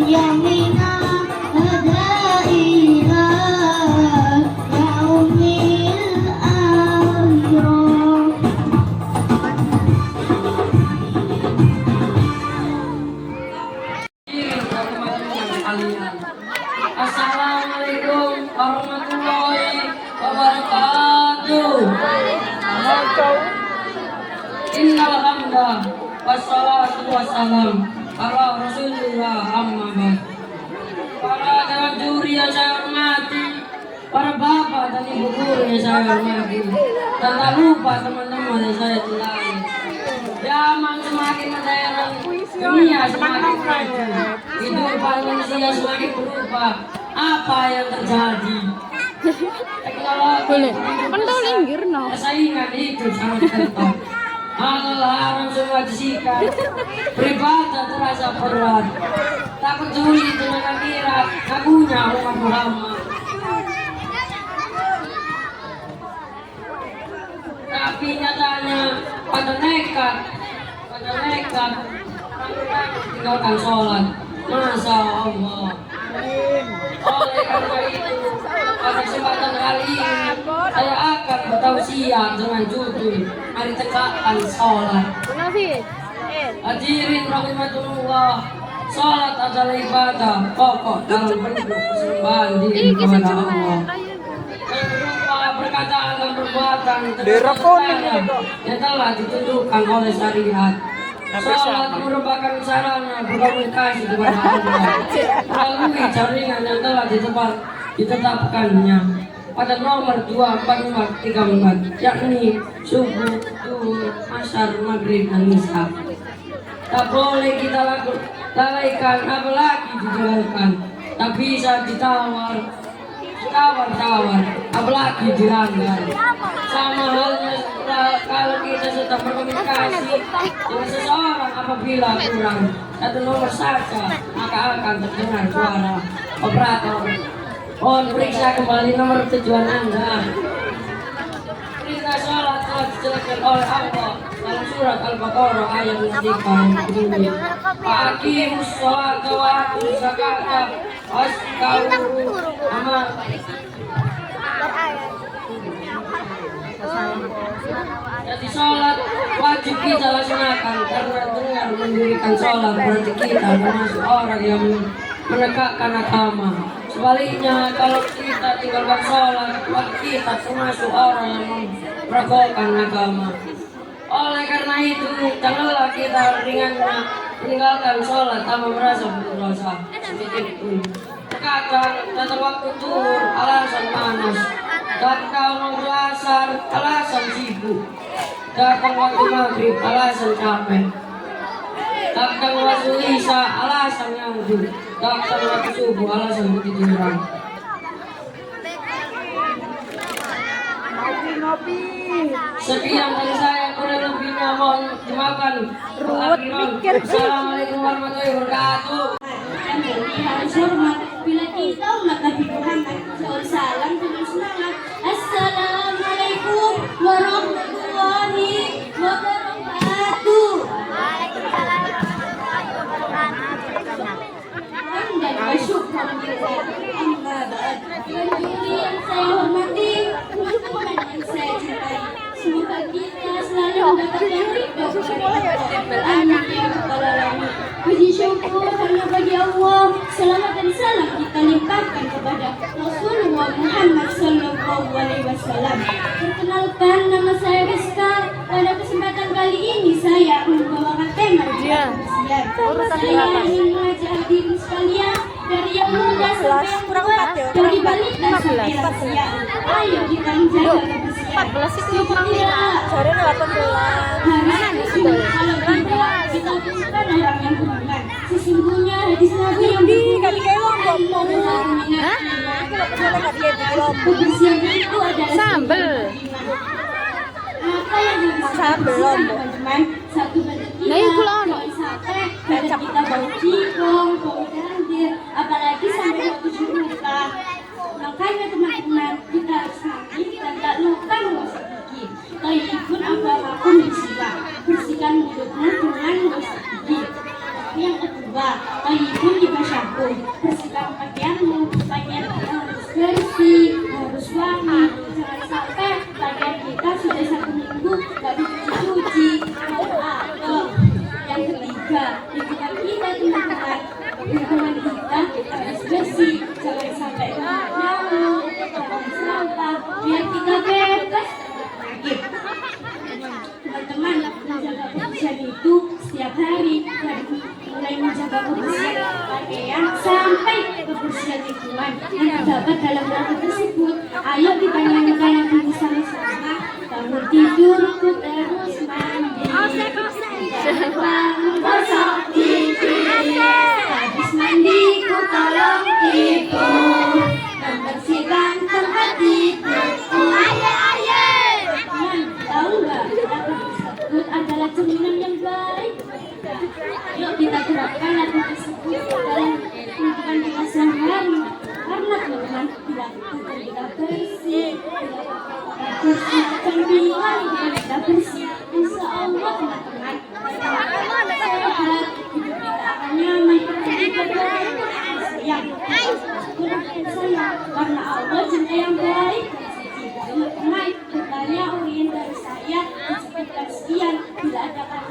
يومنا هدائنا يوم الأمر. Assalamualaikum warahmatullahi wabarakatuh. Innal hamda wassalatu wassalam ala Rasulillah amma ba'd. Para juri yang saya hormati, para bapak dan ibu guru yang saya hormati, dan tak lupa teman-teman yang saya cintai. Zaman semakin modern, dunia semakin maju, kehidupan manusia semakin berubah. Apa yang terjadi? Teknologi persaingan hidup sangat ketat. Hal haram semua disikat, beribadah terasa berat. Tak peduli dengan akhirat, ngakunya umat Muhammad. Tapi nyatanya pada nekat tinggalkan sholat. Masya Allah. Oleh karena itu, pada kesempatan kali ini saya akan bertausiah dengan judul mari tegakkan sholat. Hadirin rahimakumullah, sholat adalah ibadah pokok dalam bentuk persembahan diri kepada Allah. Berupa perkataan dan perbuatan yang telah ditunjukkan oleh syariat. Sholat merupakan sarana berkomunikasi kepada Allah melalui jaringan yang telah ditetapkannya pada nomor 24434, yakni subuh, zuhur, asar, maghrib, dan isya. Tak boleh kita lalaikan apalagi dijalankan. Tak bisa ditawar apalagi dilanggar. Sama halnya kalau kita sedang berkomunikasi dengan seseorang, apabila kurang satu nomor saja maka akan terdengar suara operator. Mohon periksa kembali nomor tujuan Anda. Perintah sholat telah dijelaskan oleh Allah dalam surat Al-Baqarah ayat 3 bunyi, "Aqimus sholata wa atuz zakata wastaghfiru amal." Jadi sholat wajib kita laksanakan, karena dengan mendirikan sholat berarti kita termasuk orang yang menegakkan agama. Sebaliknya, kalau kita tinggalkan sholat, kita termasuk orang yang meragukan agama. Oleh karena itu, janganlah kita ringannya meninggalkan sholat tanpa merasa berdosa sedikit pun. Terkadang datang waktu zuhur alasan panas, datang waktu asar alasan sibuk, datang waktu maghrib alasan capek, datang waktu isya alasan ngantuk, datang waktu subuh alasan ketiduran. Sekian dari saya, kurang lebihnya mohon dimaafkan. Assalamualaikum warahmatullahi wabarakatuh. Harus hormat bila kita umat Nabi Muhammad SAW dengan semangat. Assalamualaikum warahmatullahi wabarakatuh. Dan bersyukur kita amma ba'd. Yang saya hormati, teman-teman yang saya cintai, semoga kita selalu mendapatkan ridho Amin ya rabbal alamin. Puji syukur hanya bagi Allah. Selamat dan salam kita limpahkan kepada Rasulullah Muhammad Sallallahu Alaihi Wasallam. Perkenalkan, nama saya Rizka. Pada kesempatan kali ini saya membawakan tema kebersihan. Saya ingin mengajak diri sekalian dari yang muda sampai yang tua, dari balita sampai lansia. Ayo kita menjaga kebersihan. 14 itu kurang sore 18. Kalau kita bukan orang yang beriman. Sesungguhnya hadis Nabi yang kebersihan itu adalah sambel. Apa yang sambel teman-teman? Satu batu kita, sate, kita bau cikong, bau dandir, apalagi sampai bau luka. Makanya teman-teman, kita harus mandi dan tak lupa mengusap gigi. Taibun apapun disiwa, bersihkan mulutmu dengan mengusap gigi. Yang kedua, taibun dibasyaku, Bersihkan pakaianmu, pakaian kita harus bersih, harus wangi. Jangan sampai pakaian kita sudah 1 minggu nggak dicuci-cuci. Yang ketiga, lingkungan kita teman-teman. Lingkungan kita harus bersih, jangan sampai nyamuk, jangan sampah, biar kita bebas penyakit. Teman-teman, menjaga kebersihan itu setiap hari, dari mulai menjaga kebersihan pakaian sampai kebersihan lingkungan yang terdapat dalam buku tersebut. Ayo kita nyanyikan lagu bersama-sama. Bangun tidurku terus mandi, bangun gosok gigi, habis mandi ku tolong ibu membersihkan tempat tidurku. Teman, tahu nggak lagu tersebut adalah cerminan yang baik? Yuk kita terapkan lagu tersebut dalam kehidupan kita sehari-hari. Karena teman-teman, bila kita bersih, bersihkan bilang kita bersih, insya Allah teman-teman sehat, hidup kita akan nyaman, kita sayang, karena Allah cinta yang baik. Teman-teman, bertanya urin dari saya disebutkan sekian. Bila ada kata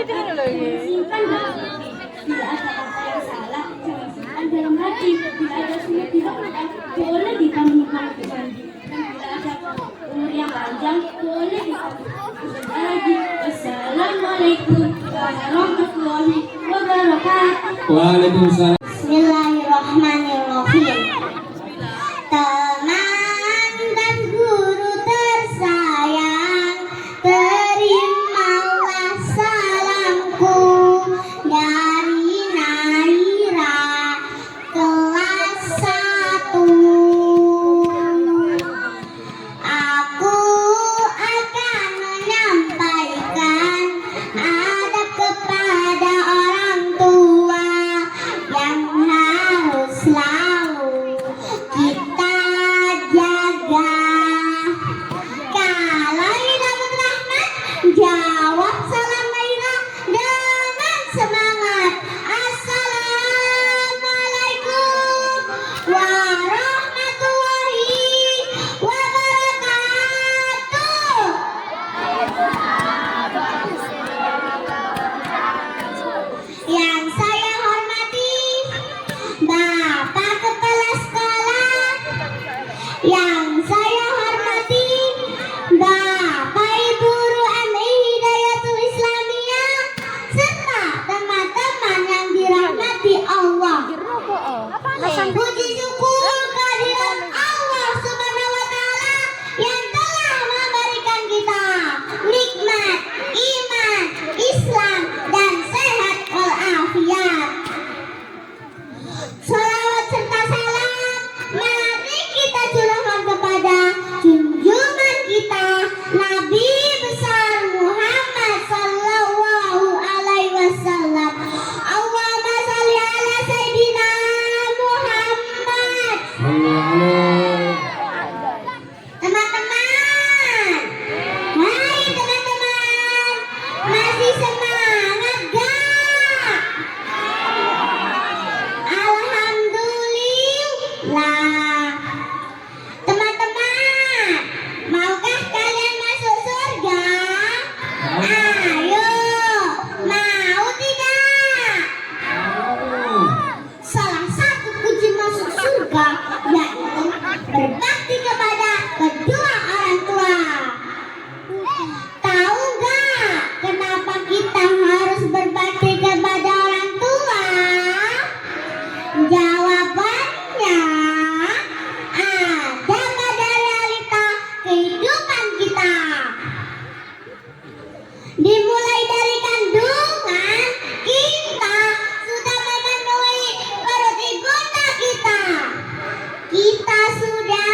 jangan simpan dalam hati. Bila ada kata yang salah, jangan simpan dalam hati. Bila ada sunnah dilakukan, boleh ditambahkan mandi. Dan bila ada umur yang panjang, boleh ditambahkan lagi. Wassalamualaikum warahmatullahi wabarakatuh. Waalaikumsalam. Bismillahirrahmanirrahim. Teman dan guru tersayang, terimalah salamku dari Naira kelas 1. Aku akan menyampaikan adab kepada orang tua yang harus selalu kita jaga. Kalau ini dapat rahmat, jawab salam Naira dengan semangat. Assalamualaikum warahmatullahi wabarakatuh. Yang saya hormati Bapak Kepala Sekolah, yang saya hormati Bapak Ibu Guru MI Hidayatul Islamiyah, serta teman-teman yang dirahmati Allah. Puji syukur kehadirat Allah Subhanahu wa Ta'ala yang telah memberikan kita nikmat iman, Islam, dan sehat walafiat. Salawat serta salam mari kita curahkan kepada junjungan kita Nabi besar Muhammad sallallahu alaihi wasallam. Allahumma shalli ala sayyidina Muhammad. Teman-teman, hai teman-teman, masih semangat gak? Alhamdulillah. Teman-teman, maukah kalian masuk surga? Ayo, mau tidak? Salah satu kunci masuk surga yaitu berbakti kepada kedua orang tua. Tahu nggak kenapa kita harus berbakti kepada orang tua? Jawabannya ada pada realita kehidupan kita. Dimulai dari kandungan, kita sudah memenuhi perut ibunda kita. Kita sudah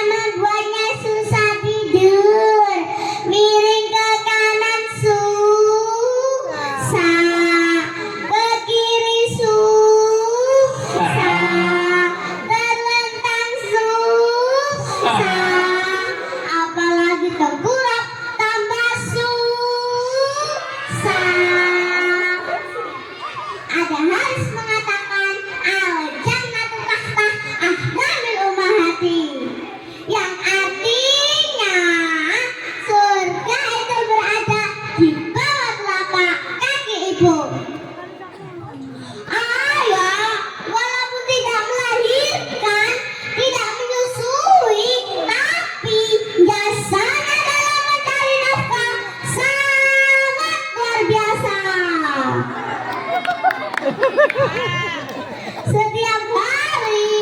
Setiap hari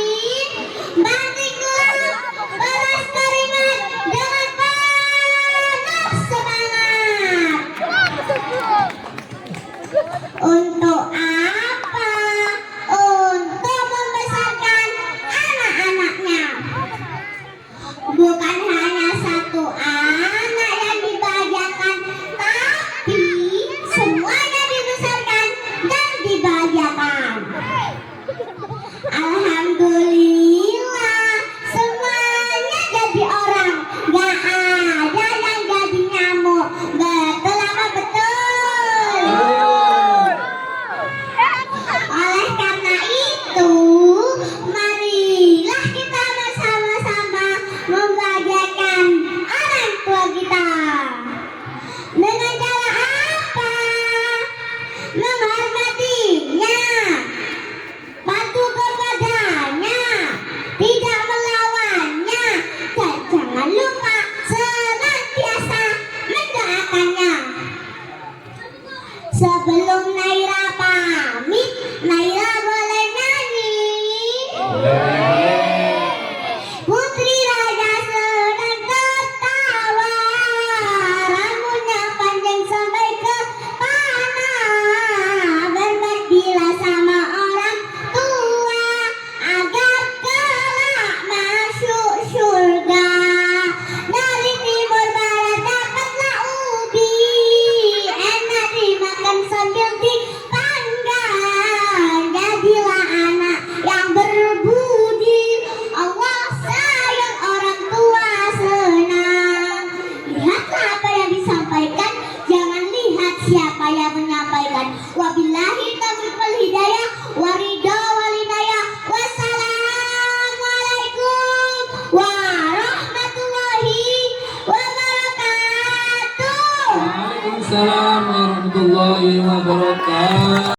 batiklah balas keringat dengan penuh semangat. Untuk apa? Untuk membesarkan anak-anaknya. Bukan hanya satu anak yang dibahagiakan, tapi semuanya dibesarkan dan dibahagiakan. Alhamdulillah, semuanya jadi orang. Gak ada yang jadi nyamuk. Betul apa betul? Oleh karena itu, marilah kita bersama-sama membahagiakan orang tua kita. Dengan cara apa? Menghormatinya, patuh kepadanya, tidak melawannya, dan jangan lupa senantiasa mendoakannya. Sebelum Naira pamit, Naira boleh nyanyi. Putri Raja sedang tertawa, rambutnya panjang sampai kepala. Berbaktilah sama orang tua agar kelak masuk surga. Dari timur barat dapatlah ubi, enak dimakan sambil dipanggang. Jadilah anak yang berbudi, Allah sayang orang tua senang. Lihatlah apa yang disampaikan, jangan lihat siapa yang menyampaikan. Wabillahi taufiq wal hidayah, waridho walidayah. Wassalamualaikum warahmatullahi wabarakatuh. Waalaikumsalam warahmatullahi wabarakatuh.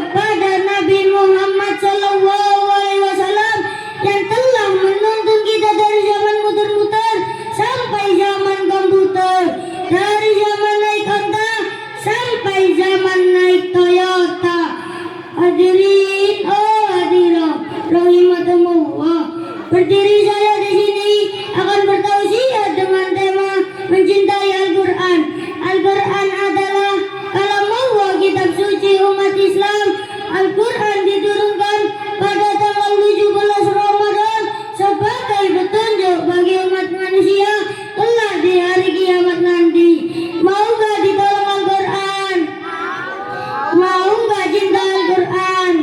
kepada Nabi Muhammad SAW yang telah menuntun kita dari zaman muter-muter sampai zaman komputer, dari zaman naik onta sampai zaman naik Toyota. Hadirin, oh hadirin, rahimakumullah. Berdiri saya di sini akan bertausiah dengan tema mencintai Al-Quran. Al-Quran adalah kalam Allah, kitab suci umat Islam. Al-Quran diturunkan pada tanggal 17 Ramadan sebagai petunjuk bagi umat manusia kelak di hari kiamat nanti. Maukah ditolong Al-Quran? Mau nggak cinta Al-Quran?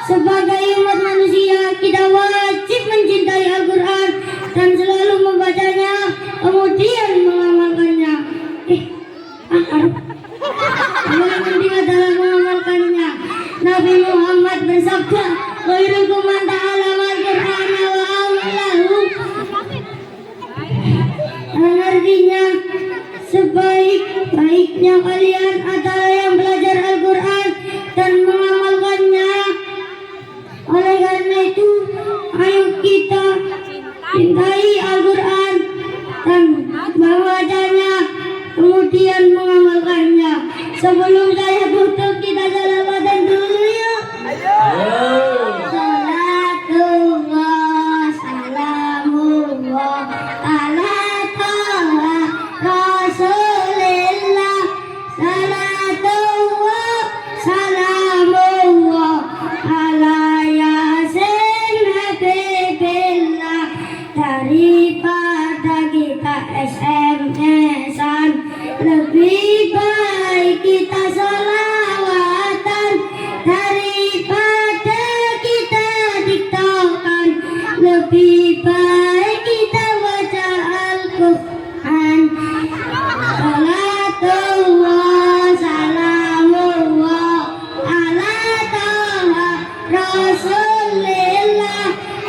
Sebagai umat manusia, kita wajib mencintai Al-Quran dan selalu membacanya, kemudian mengamalkannya. Yang penting adalah mengamalkannya. Nabi Muhammad bersabda, "Khairukum man ta'allama al-Qur'an wa 'allamahu." Artinya, sebaik-baiknya kalian adalah yang belajar Al-Quran dan mengamalkannya. Oleh karena itu, ayo kita cintai Al-Quran dan membacanya, kemudian mengamalkannya. Sebelum saya tutup, kita salawatan dulu yuk. Salatullah, salamullah ala taha Rasulillah. Salatullah, salamullah ala Yasin Habibillah. Daripada kita SMS-an, lebih baik kita sholawatan. Daripada kita tiktokan, lebih baik kita baca Al-Quran. Salatullah, salamullah ala taha Rasulillah.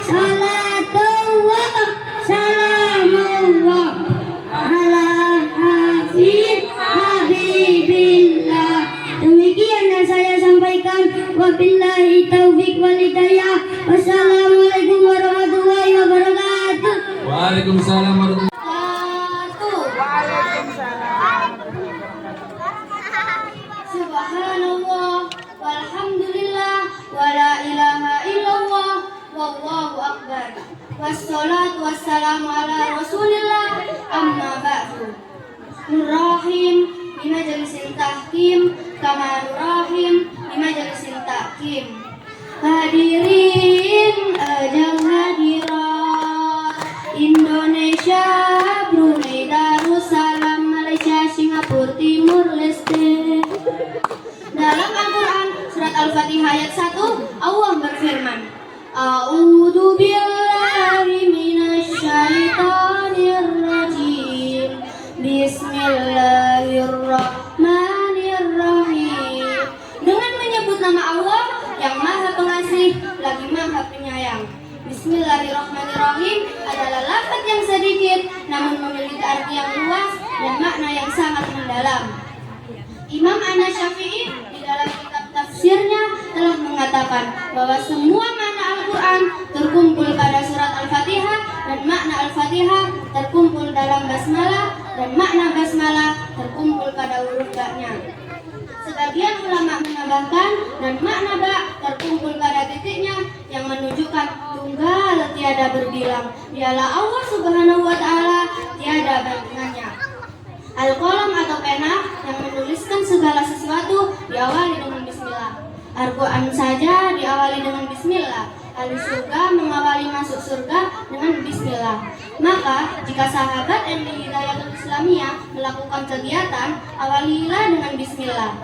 Salatullah, salamullah ala Habibillah. Demikian yang saya sampaikan. Wabillahi taufiq wal hidayah. Wassalamualaikum warahmatullahi wabarakatuh. Waalaikumsalam warahmatullahi Subhanallah walhamdulillah wala ilaha illallah wallahu akbar. Wassalatu wassalamu ala Rasulillah, amma ba'du. Nurrahim di majalisil tahkim kama nurrahim di majalisil tahkim. Hadirin ajal hadirat Indonesia, Brunei Darussalam, Malaysia, Singapura, Timur Leste. Dalam Al-Quran surat Al-Fatihah ayat 1, Allah berfirman, A'udzu billahi minasyaitonir rajim. Bismillahirrahmanirrahim. Dengan menyebut nama Allah yang Maha Pengasih lagi Maha Penyayang. Bismillahirrahmanirrahim adalah lafaz yang sedikit namun memiliki arti yang luas dan makna yang sangat mendalam. Imam An-Syafi'i di dalam kitab tafsirnya telah mengatakan bahwa semua makna Al-Quran terkumpul pada surat Al-Fatihah, dan makna Al-Fatihah terkumpul dalam basmalah, dan makna basmalah terkumpul pada huruf ba-nya. Sebagian ulama menambahkan dan makna ba terkumpul pada titiknya yang menunjukkan tunggal tiada berbilang. Dialah Allah Subhanahu wa Ta'ala, tiada bandingannya. Al-qalam atau pena yang menuliskan segala sesuatu diawali dengan bismillah. Al-Quran saja diawali dengan bismillah. Ahli surga mengawali masuk surga dengan bismillah. Maka jika sahabat MI Hidayatul Islamiyah melakukan kegiatan, awalilah dengan bismillah.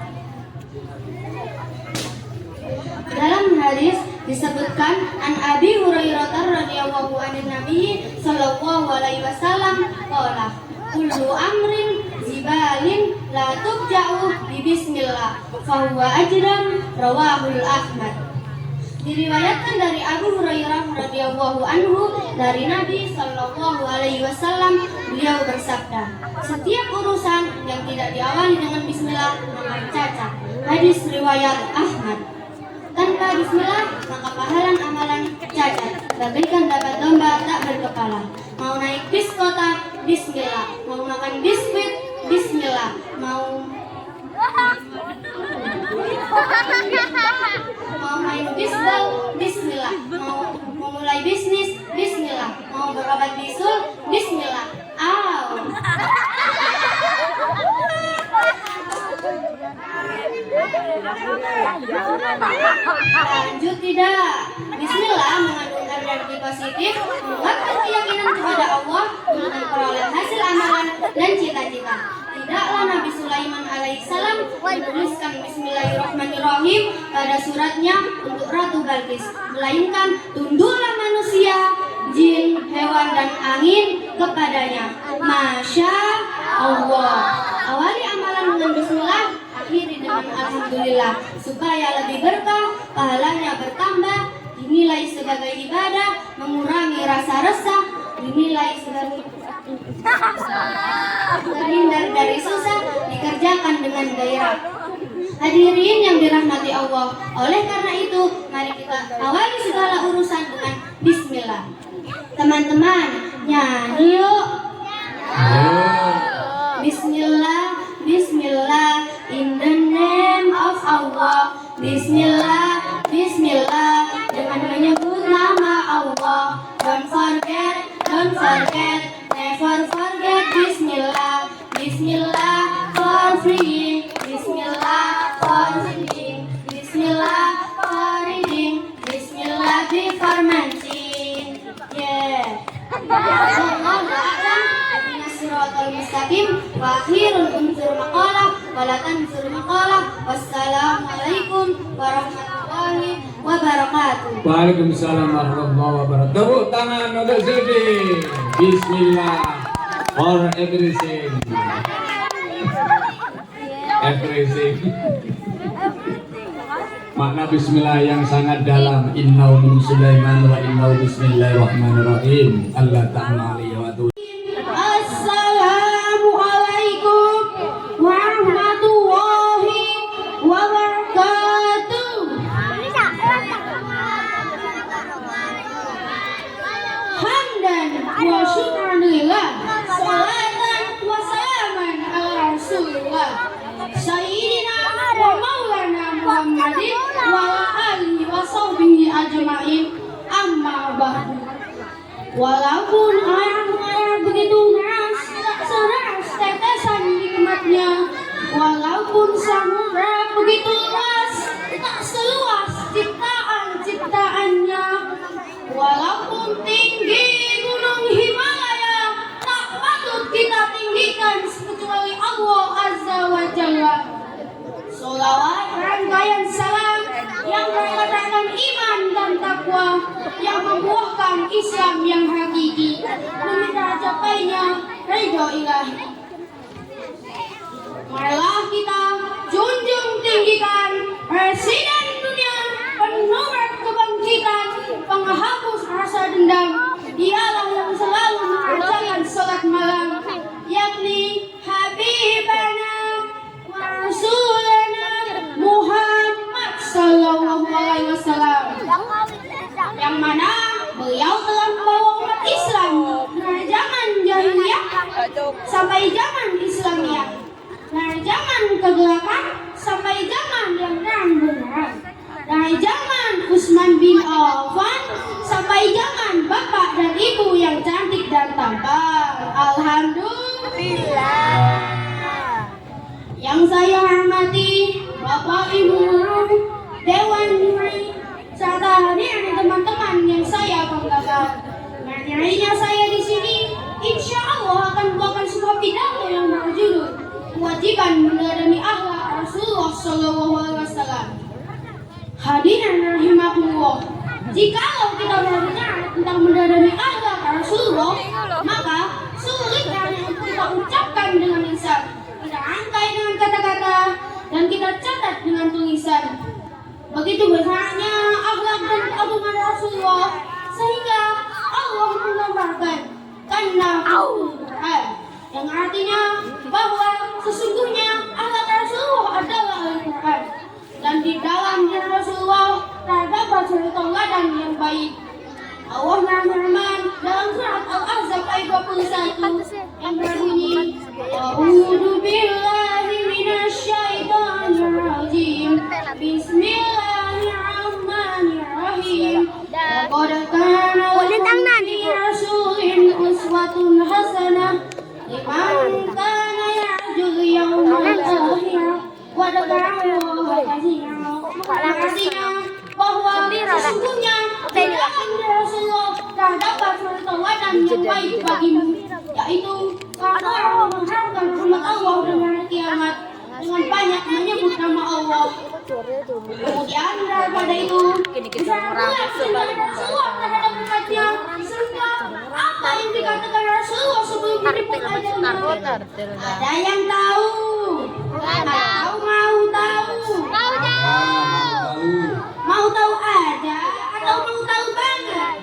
Dalam hadis disebutkan an Abi Hurairah radhiyallahu anhu Nabi sallallahu alaihi wasallam qala kullu amrin zibalin la tubja'u bi bismillah fa huwa ajran, rawahul Ahmad. Diriwayatkan dari Abu Hurairah radhiyallahu anhu dari Nabi sallallahu alaihi wasallam, beliau bersabda, setiap urusan yang tidak diawali dengan bismillah maka cacat. Hadis riwayat Ahmad. Tanpa bismillah, maka pahala amalan cacat, bagaikan dapat domba tak berkepala. Mau naik bis kota, bismillah. Mau makan biskuit, bismillah. Mau main bisbal, bismillah. Mau memulai bisnis, bismillah. Mau berobat bisul, bismillah. Aw. Lanjut tidak. Bismillah mengandung energi positif, menguatkan keyakinan kepada Allah, untuk memperoleh hasil amalan dan cita-cita. Tidaklah Nabi Sulaiman alaihissalam menuliskan Bismillahirrahmanirrahim pada suratnya untuk Ratu Balkis, melainkan tunduklah manusia, jin, hewan, dan angin kepadanya. Masya Allah. Awali amalan dengan bismillah, akhiri dengan alhamdulillah, supaya lebih berkah, pahalanya bertambah, dinilai sebagai ibadah, mengurangi rasa resah, dinilai sebagai terhindar dari susah, dikerjakan dengan gairah. Hadirin yang dirahmati Allah, oleh karena itu mari kita awali segala urusan dengan bismillah. Teman-teman, nyanyi yuk. Bismillah, bismillah, in the name of Allah. Bismillah, bismillah, dengan menyebut nama Allah. Don't forget, never forget bismillah. Bismillah for freeing, bismillah for singing, bismillah for reading, bismillah before mancing. Yeah. Siratal mustaqim wa akhirun unzur maqalah wala tanzur maqalah. Wassalamualaikum warahmatullahi wabarakatuh. Waalaikumsalam warahmatullahi wabarakatuh. Tepuk tangan untuk Zulfi. Bismillah for everything. Everything. Makna bismillah yang sangat dalam. Innahu min Sulaiman wa innahu bismillahirrahmanirrahim. Allah ta'ala alaihi wa sallam. Assalamualaikum warahmatullahi wabarakatuh. Hamdan wa syukran lillah, salatan wa salaman ala rasulillah, sayyidina wa maulana Muhammadin wa ala alihi wa sahbihi ajma'in. Amma ba'du. Walaupun orang begitu seras tetesan nikmatnya, walaupun samudra begitu luas tak seluas ciptaan-ciptaannya, walaupun tinggi gunung Himalaya tak patut kita tinggikan kecuali Allah Azza wa Jalla. Sholawat rangkaian salam yang mengatakan iman dan takwa, yang membuahkan Islam yang hakiki, demi tercapainya ridho ilahi. Marilah kita junjung tinggikan Presiden dunia, penumbat kebangkitan, penghapus rasa dendam. Dialah yang selalu mengerjakan sholat malam, yakni Habibana wa Rasulana Muhammad sallallahu alaihi wasallam, yang mana beliau telah membawa umat Islam dari zaman jahiliyah sampai zaman Islamiyah, dari zaman kegelapan sampai zaman yang terang-benderang, dari zaman Utsman bin Affan sampai zaman bapak dan ibu yang cantik dan tampan. Alhamdulillah. Yang saya hormati Bapak Ibu Guru, Dewan Juri, serta hadirin teman-teman yang saya banggakan. Berdirinya saya di sini, insya Allah akan membawakan sebuah pidato yang berjudul kewajiban meneladani akhlak Rasulullah Shallallahu Alaihi Wasallam. Hadirin rahimakumullah, jikalau kita berbicara tentang meneladani akhlak Rasulullah, maka sulitnya untuk kita ucapkan dengan lisan, kita rangkai dengan kata-kata, dan kita catat dengan tulisan. Begitu besarnya akhlak dan keagungan Rasulullah, sehingga Allah menggambarkan karena Al-Quran, yang artinya bahwa sesungguhnya akhlak Rasulullah adalah Al-Quran. dan di dalamnya Rasulullah terdapat suri tauladan yang baik. Allah Maha Firman dalam surat Al-Ahzab ayat 21 yang berbunyi, A'udzu billahi minasyaitonir rajim. Bismillahirrahmanirrahim. Laqad kana lakum fi rasulin uswatun hasanah liman kana yarjul yawmal akhir wa dzakarallaha katsiran. Artinya bahwa sesungguhnya di dalam Rasulullah terdapat suatu tauladan yang baik bagimu, yaitu karena Allah mengharapkan rahmat Allah dengan hari kiamat dengan banyak menyebut nama Allah. Kemudian daripada itu disambunglah cinta Rasulullah terhadap umatnya, sehingga apa yang dikatakan Rasulullah sebelum dijemput ajalnya ada yang tahu? Mau tahu aja atau mau tahu banget?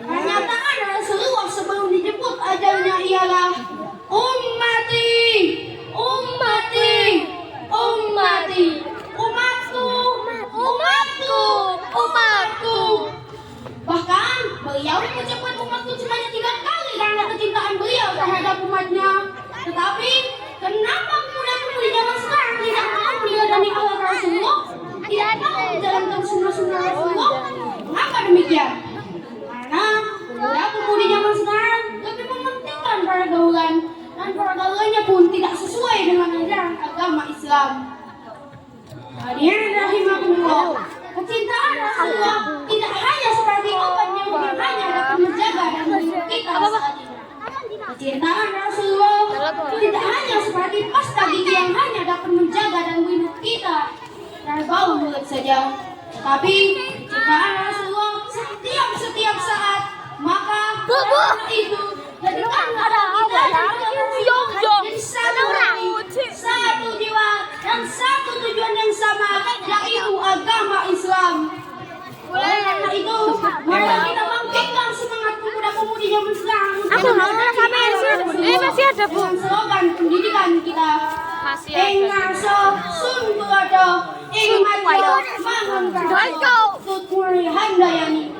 Pernyataan Rasulullah sebelum dijemput ajalnya ialah ummati, ummati, ummati, umatku, umatku, umatku. Bahkan beliau menyebut umatku sebanyak 3 kali karena kecintaan beliau terhadap umatnya. Tetapi kenapa pemuda-pemudi zaman sekarang tidak mau meneladani akhlak Rasulullah, tidak mau menjalankan sunnah-sunnah Rasulullah? Mengapa demikian? Karena pemuda-pemudi zaman sekarang lebih mementingkan pergaulan, dan pergaulannya pun tidak sesuai dengan ajaran agama Islam. Hadirin rahimakumullah, kecintaan Rasulullah tidak hanya seperti obat yang hanya dapat menjaga dan melindungi kita saat ini. Kecintaan Rasulullah tidak hanya seperti pasta gigi yang hanya dapat menjaga dan melindungi kita dari bau mulut saja, tetapi kecintaan Rasulullah setiap saat. Maka itu jadikanlah kita jadi satu hati, satu jiwa, dan satu tujuan yang sama, yaitu agama Islam. Oleh karena itu, mari kita bangkitkan semangat pemuda-pemudi zaman sekarang. Masih ada, Bu. Dengan slogan pendidikan kita. Ingaso suntuado ingmajo mangunkarso tutmuri handayani.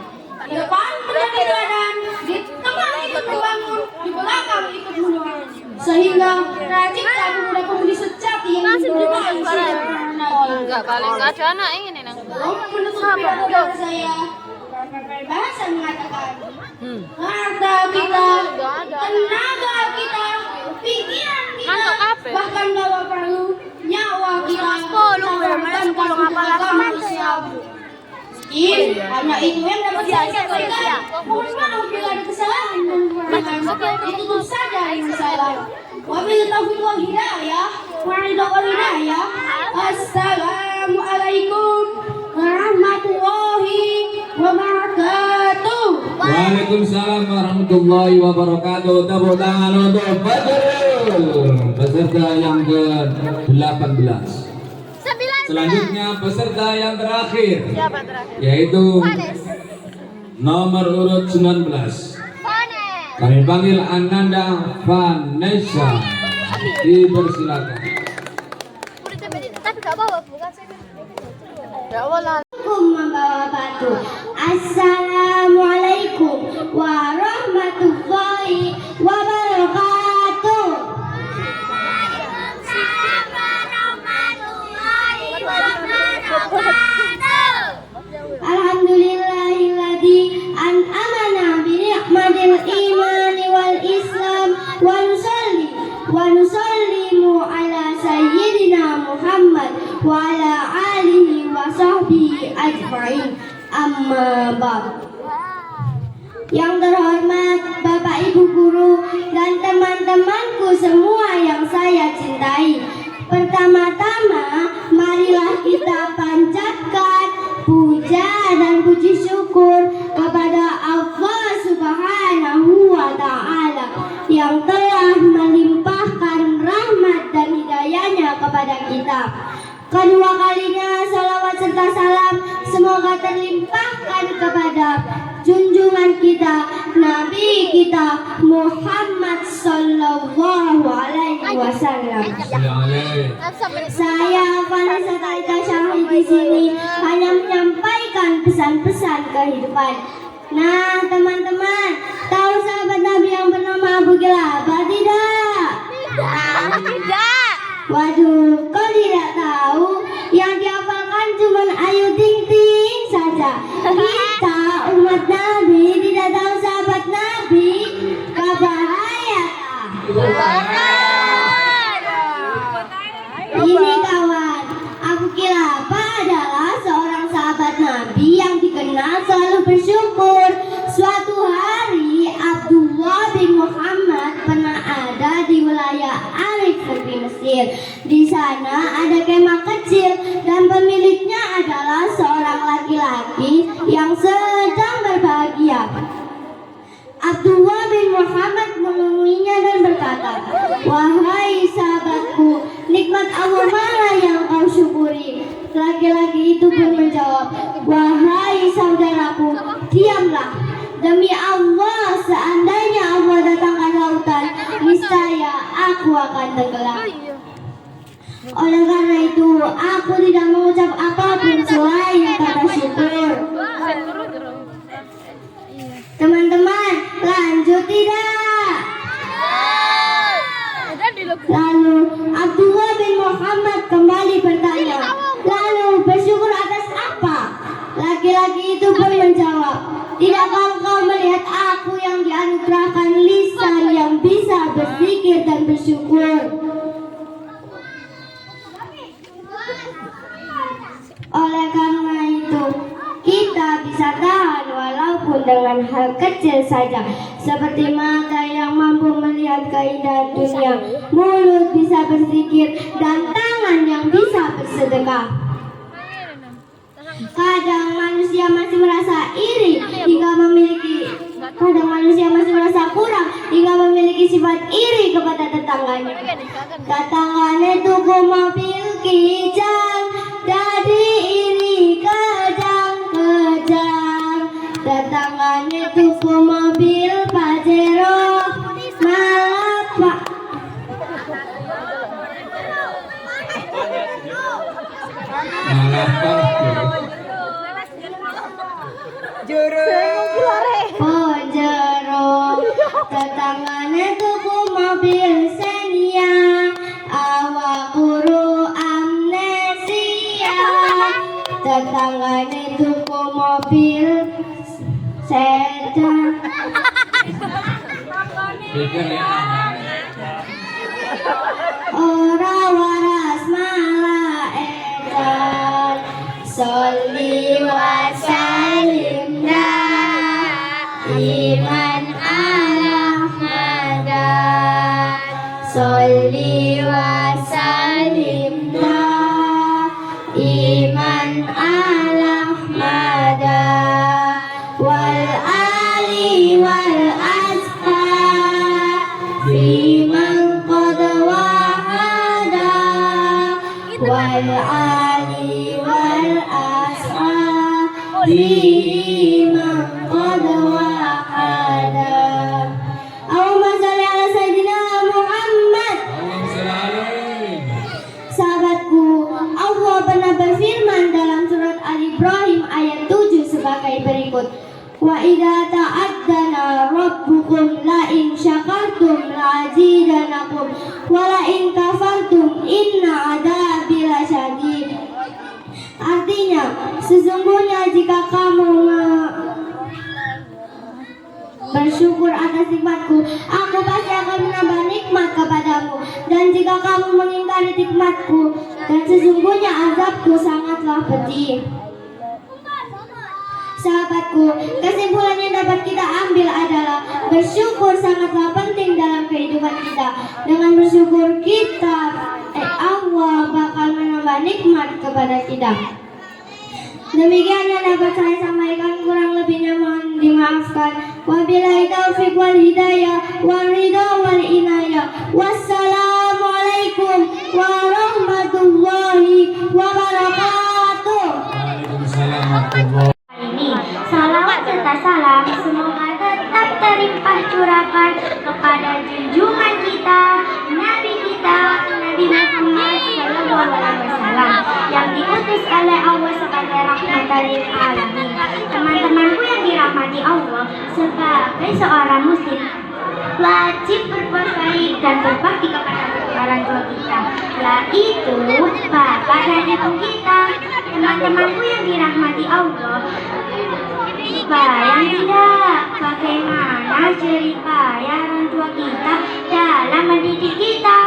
Di depan berjalan, di tengah ikut membangun, di belakang ikut menolong, sehingga tercipta pemuda-pemudi sejati yang mendoakan Enggak, paling enggak ada anak ini nang. menutup pidato saya, berbahasa mengatakan, harta kita, tenaga kita, pikiran kita, bahkan kalau perlu nyawa kita, kita agama Islam. Hanya itu yang dapat saya sampaikan. Mohon maaf bila ada kesalahan dan kekurangan. Ditutup saja yang salah. Wabillahi taufiq wal hidayah. Assalamualaikum warahmatullahi wabarakatuh. Waalaikumsalam warahmatullahi wabarakatuh. Tepuk tangan untuk Badrul, peserta yang ke-18. Selanjutnya peserta yang terakhir, yaitu nomor urut 19. Kami panggil Ananda Vanessa. Dipersilakan. Tapi gak bawa, bukan saya. Membawa batu. Assalamualaikum warahmatullahi wabarakatuh. Alhamdulillahilladzi an'amana bi ni'matil imani wal islam wa nusallimu ala sayyidina Muhammad wa ala alihi wa sahbihi ajma'in. Amma ba'd. Yang terhormat Bapak Ibu guru dan teman-temanku semua yang saya cintai, pertama-tama marilah kita panjatkan puja dan puji syukur kepada Allah Subhanahu wa Ta'ala yang telah melimpahkan rahmat dan hidayahnya kepada kita. Kedua kalinya salawat serta salam semoga terlimpahkan kepada junjungan kita Nabi kita Muhammad Sallallahu Alaihi Wasallam. Saya Vanessa Talita Syahid di sini hanya menyampaikan pesan-pesan kehidupan. Nah, teman-teman, tahu sahabat Nabi yang bernama Abu Kilabah tidak? Tidak. Waduh, kau tidak tahu? Yang dihafalkan cuma Ayu Ting Ting saja. Kita umat Nabi tidak tahu sahabat Nabi. Bahaya. Ini kawan, Abu Kilabah adalah seorang sahabat Nabi yang dikenal selalu bersyukur. Suatu hari Abdullah bin Muhammad pernah ada di wilayah Arif negeri Mesir. Di sana ada kemah kecil dan pemiliknya adalah seorang laki-laki yang sedang berbahagia. Abdullah bin Muhammad menemuinya dan berkata, "Wahai sahabatku, nikmat Allah mana yang kau syukuri?" Laki-laki itu pun menjawab, "Wahai saudaraku, diamlah. Demi Allah, seandainya Allah datangkan lautan, niscaya aku akan tenggelam. Oleh karena itu, aku tidak mengucap apapun selain kata syukur." Teman-teman, lanjut tidak? Lalu Abdullah bin Muhammad kembali bertanya, "Lalu bersyukur atas apa?" Laki-laki itu pun menjawab, "Tidakkah engkau melihat aku yang dianugerahkan lisan yang bisa berzikir dan bersyukur?" Oleh karena itu, kita bisa tahan walaupun dengan hal kecil saja, seperti mata yang mampu melihat keindahan dunia, mulut bisa berzikir, dan tangan yang bisa bersedekah. Kadang manusia masih merasa iri hingga merasa kurang hingga memiliki sifat iri kepada tetangganya. Tetangganya tuku mobil kijang, jadi iri kejang-kejang. Tetangganya tuku mobil Pajero, malah pak. Pajero, tetangganya tuku mobil Xenia, awak guru amnesia. Tetangganya tuku mobil sedan. Ora waras malah edan. Sholli wa sallim iman ala Ahmad. Sholli wa sallim iman ala Ahmad. Wal ali wal ashab biman qad wahada. Wal ali wal ashab biman qad wahada. Allahumma sholli ala sayyidina Muhammad. Sahabatku, Allah pernah berfirman dalam surat Al-Ibrahim ayat 7 sebagai berikut, "Wa idza ta'addana rabbukum la in syakartum la azidanakum wa la in kafartum inna adzabi lasyadid." Artinya, sesungguhnya jika kamu bersyukur atas nikmatku, aku pasti akan menambah nikmat kepadamu. Dan jika kamu mengingkari nikmatku, dan sesungguhnya azabku sangatlah pedih. Sahabatku, kesimpulan yang dapat kita ambil adalah bersyukur sangatlah penting dalam kehidupan kita. Dengan bersyukur Allah bakal menambah nikmat kepada kita. Demikian yang dapat saya sampaikan, kurang lebihnya mohon dimaafkan. Wabillahi taufiq wal hidayah wal ridha wal inayah. Wassalamualaikum warahmatullahi wabarakatuh. Waalaikumsalam warahmatullahi wabarakatuh. Salawat serta salam semoga tetap rabbil alamin. Teman-temanku yang dirahmati Allah, sebagai seorang muslim wajib berbuat baik dan berbakti kepada orang tua kita. Setelah itu bapak dan ibu kita. Teman-temanku yang dirahmati Allah, bayang tidak bagaimana cerita orang tua kita dalam mendidik kita,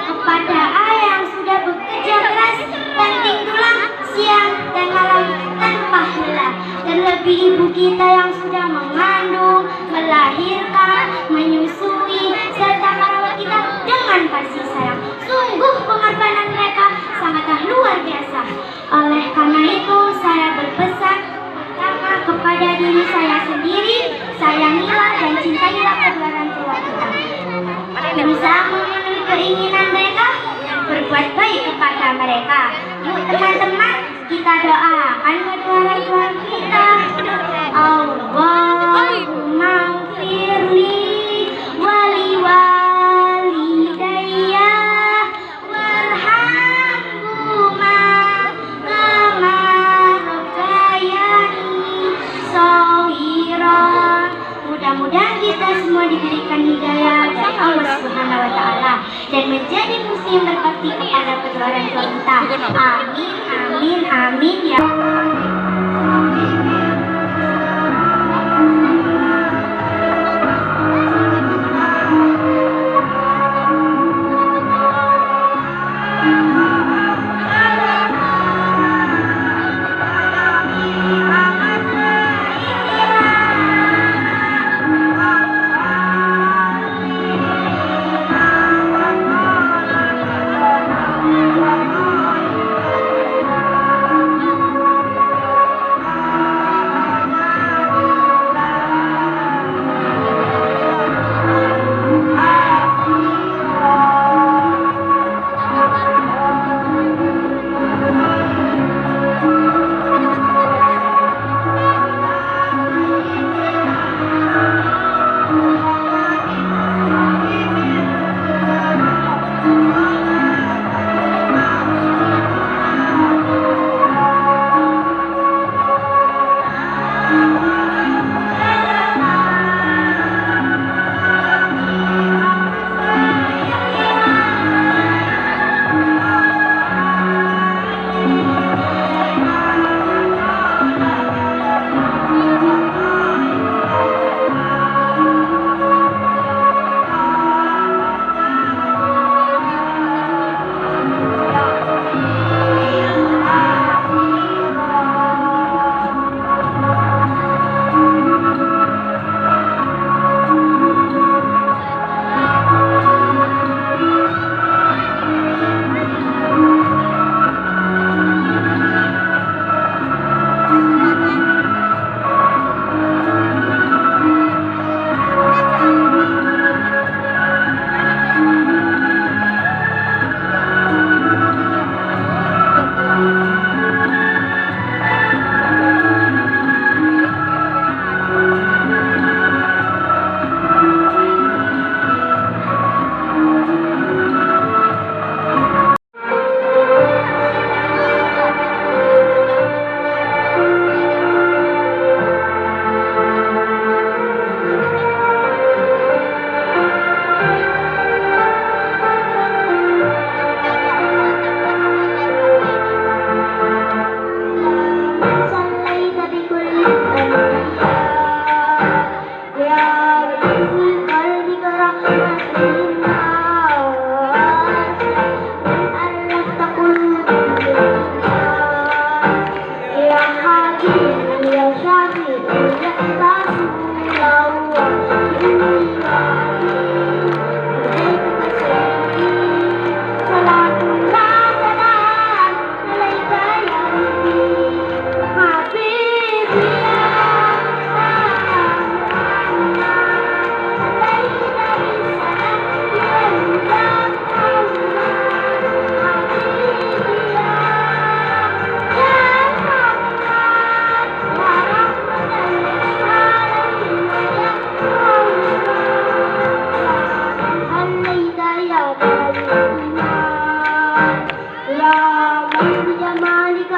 kepada ayah yang sudah bekerja keras banting tulang siang dan malam tanpa lelah, terlebih ibu kita yang sudah mengandung, melahirkan, menyusui serta merawat kita dengan kasih sayang. Sungguh pengorbanan mereka sangatlah luar biasa. Oleh karena itu saya berpesan pertama kepada diri saya sendiri, sayangilah dan cintailah kedua orang tua kita. Berusaha memenuhi keinginan mereka dan berbuat baik kepada mereka. Yuk teman-teman, kita doakan kedua orang tua kita. Allahumma firli wali walidayya warhamhuma kama rabbayani shaghira. Mudah-mudahan kita semua diberikan hidayah dari Allah Subhanahu wa taala dan menjadi muslim berbakti kepada kedua orang tua kita. Amin amin amin ya.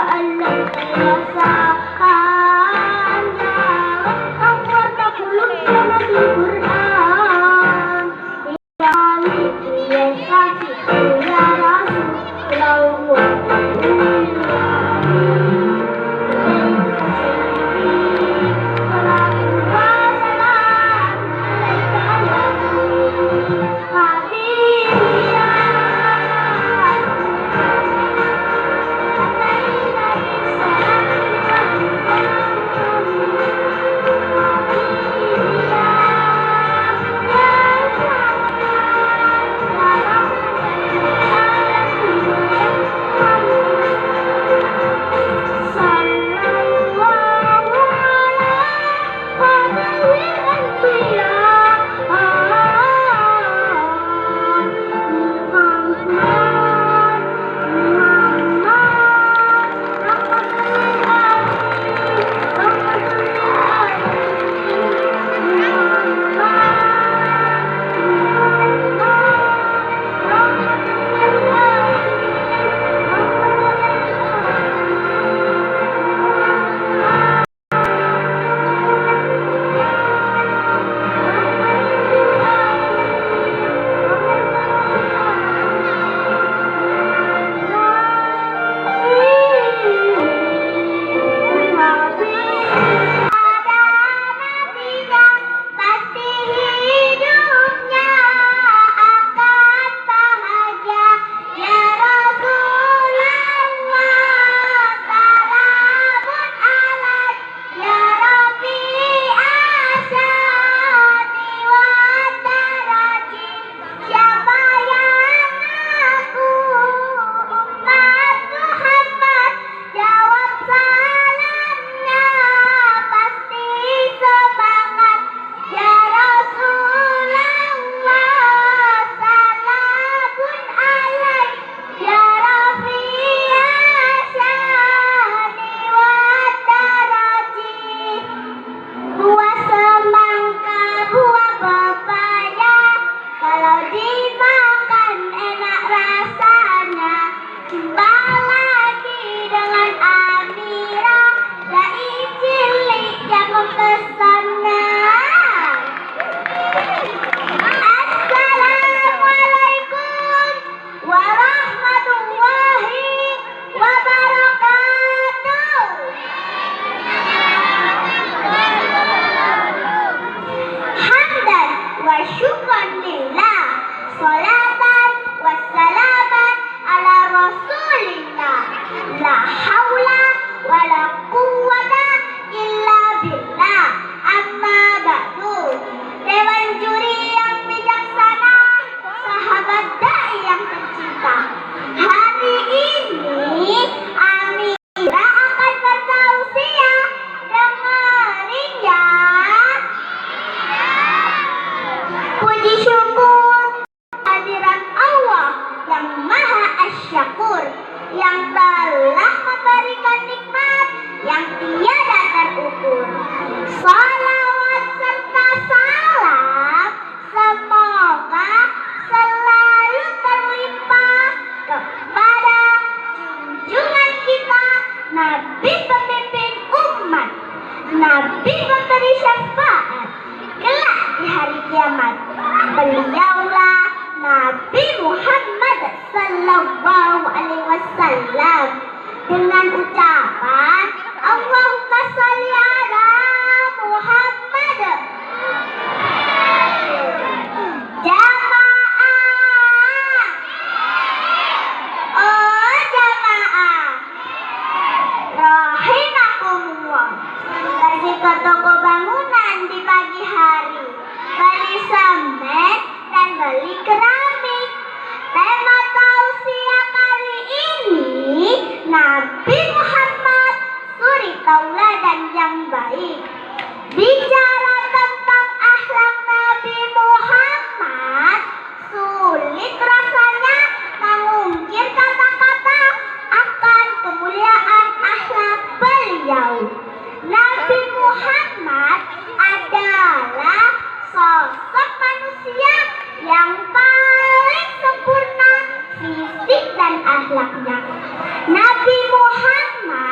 Allah rasakan jawab kamu tak belum pernah di Quran kali dia kasih ya Rasulullah yang telah memberikan nikmat yang tiada terukur. Salawat serta salam semoga selalu terlimpah kepada junjungan kita, Nabi pemimpin umat, Nabi pemberi syafaat kelak di hari kiamat. Beliaulah Nabi Muhammad Sallallahu Alaihi Wasallam dengan ucapan Allahumma sholli ala Muhammad. Jamaah, oh jamaah, rahimakumullah. Pergi ke toko bangunan di pagi hari, beli semen dan beli keramik. Tema tausiah kali ini Nabi Muhammad suri tauladan yang baik. Bicara tentang akhlak Nabi Muhammad, sulit rasanya mengungkir kata-kata akan kemuliaan akhlak beliau. Nabi Muhammad adalah sosok manusia yang paling sempurna fisik dan akhlaknya. Nabi Muhammad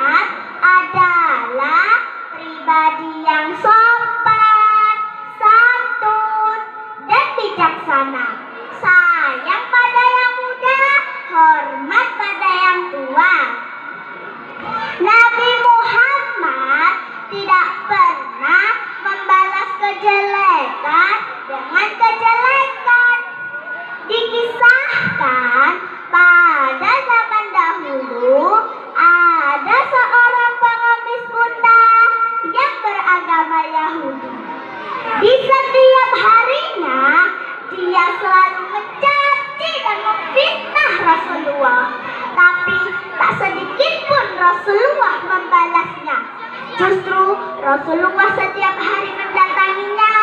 Justru Rasulullah setiap hari mendatanginya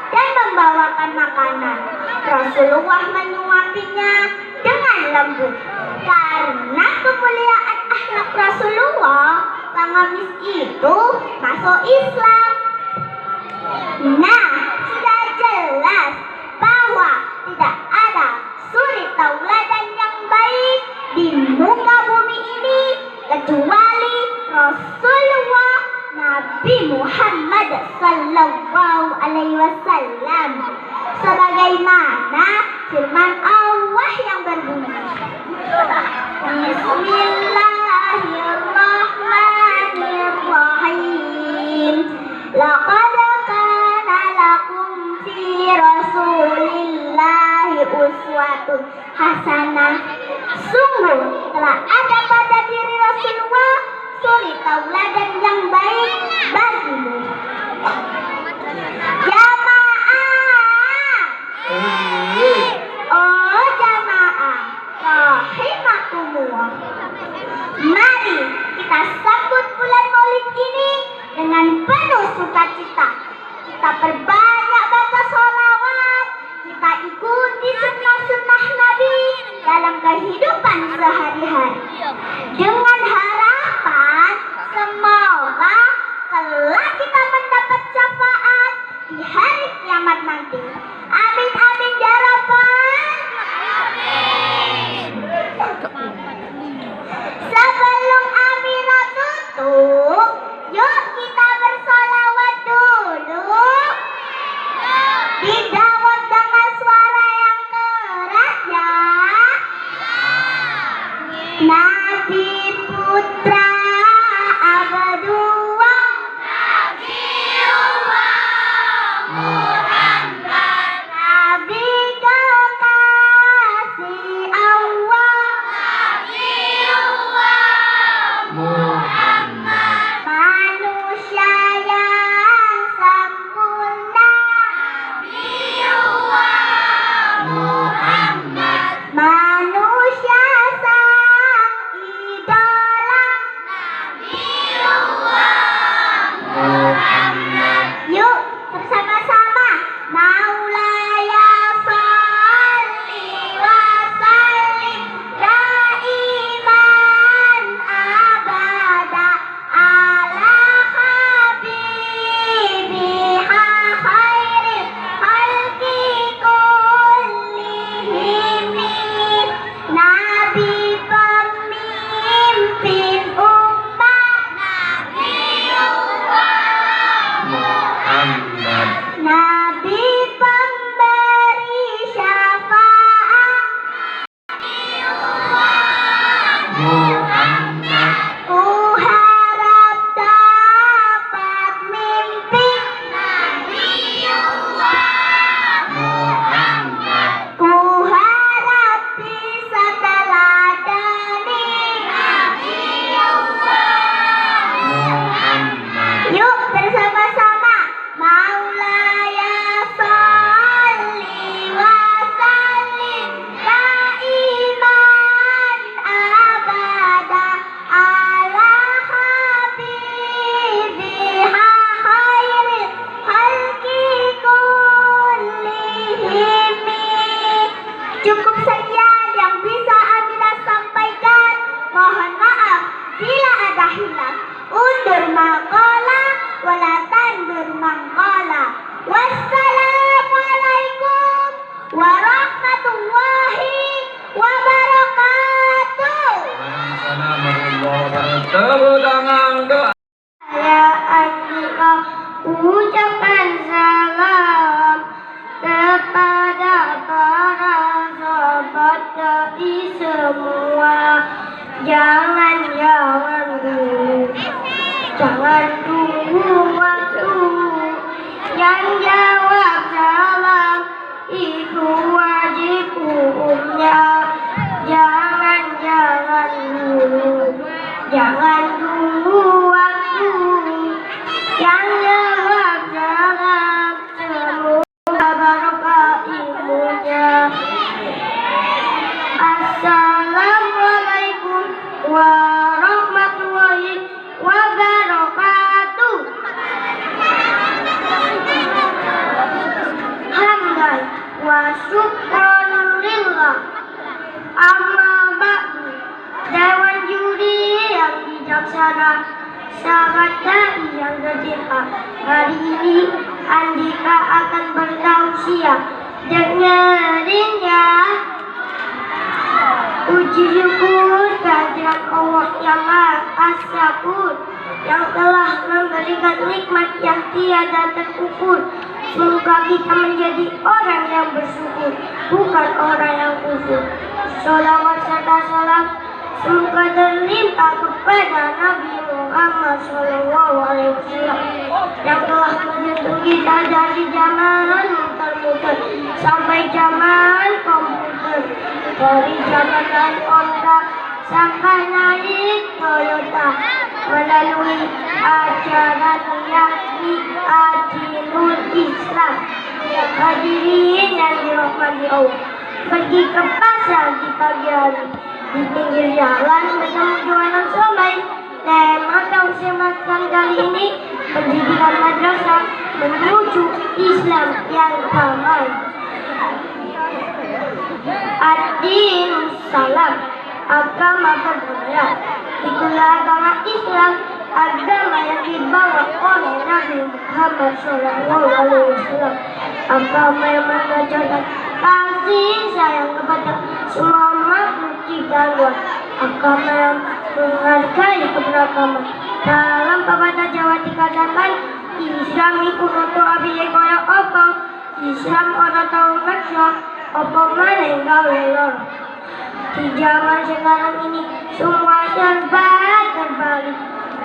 dan membawakan makanan. Rasulullah menyuapinya dengan lembut. Karena kemuliaan akhlak Rasulullah, pengemis itu masuk Islam. Nah, sudah jelas bahwa tidak ada suri tauladan yang baik di muka bumi ini kecuali Rasulullah Nabi Muhammad Sallallahu Alaihi Wasallam, sebagaimana firman Allah yang berbunyi, Bismillahirrahmanirrahim. Laqad kana lakum fi Rasulillahi uswatun hasanah. Sungguh telah ada pada diri Rasulullah suri tauladan yang baik bagimu. Jamaah, oh jamaah, rahimakumullah. Mari kita sambut bulan Maulid ini dengan penuh sukacita. Kita perbanyak baca sholawat, kita ikuti sunnah-sunnah Nabi dalam kehidupan sehari-hari, dengan harapan semoga kelak kita mendapat syafaat di hari kiamat nanti. Amin amin ya rabbal alamin. Sebelum Amira tutup, yuk kita bersolawat dulu. Dijawab dengan suara yang keras ya. Nabi putra Abdullah, Nabi kekasih Allah, manusia yang sempurna, manusia sang idola, yuk bersama-sama Maulaya sholli wa sallim daiman abada ala habibiha khairil khalqi kullihim. Nabi pemimpin umat, Nabi pemberi syafaat, ku harap dapat mimpi, ku harap bisa teladani. Yuk bersama-sama Maulaya sholli wa sallim daiman abada ala habibiha khairil khalqi kullihim. Cukup sekian yang bisa Amira sampaikan. Mohon maaf bila ada hilaf. Undur maqala wala tandur maqala. Wassalamualaikum warahmatullahi wabarakatuh. Tepuk tangan doa. Saya Atika ucapkan salam kepada para sahabat dai semua. Jangan dulu, jangan tunggu waktu. Yang jawab salam itu wajib hukumnya. Jangan dulu, jangan tunggu waktu. Yang jawab salam semoga barokah ilmunya. Assalamualaikum warahmatullahi wabarakatuh. sahabat dai yang tercinta. Hari ini Andika akan bertausiah. Dengerin ya. Puji syukur kehadirat Allah yang Maha Syukur, yang telah memberikan nikmat yang tiada terukur. Semoga kita menjadi orang yang bersyukur, bukan orang yang kufur. Sholawat serta salam semoga terlimpah kepada Nabi Muhammad SAW yang telah menyentuh kita dari zaman muter-muter sampai zaman komputer, dari zaman naik onta sampai naik Toyota, melalui acara yakni Adilul Islam. Hadirin yang dirahmati Allah, pergi ke pasar di pagi hari, di pinggir jalan bertemu jualan somai. Tema tausiah kali ini pendidikan madrasah menuju Islam yang damai. Ad-din salam, agama perdamaian. Itulah agama Islam, agama yang dibawa oleh Nabi Muhammad SAW. Agama yang mengajarkan kasih sayang kepada semua makhluk ciptaan. Agama yang menghargai keberagaman. Dalam pepatah Jawa dikatakan, Islam iku noto abiye kaya apa, Islam ora tau maksa apa maneh gawe loro. Di zaman sekarang ini semua serba terbalik.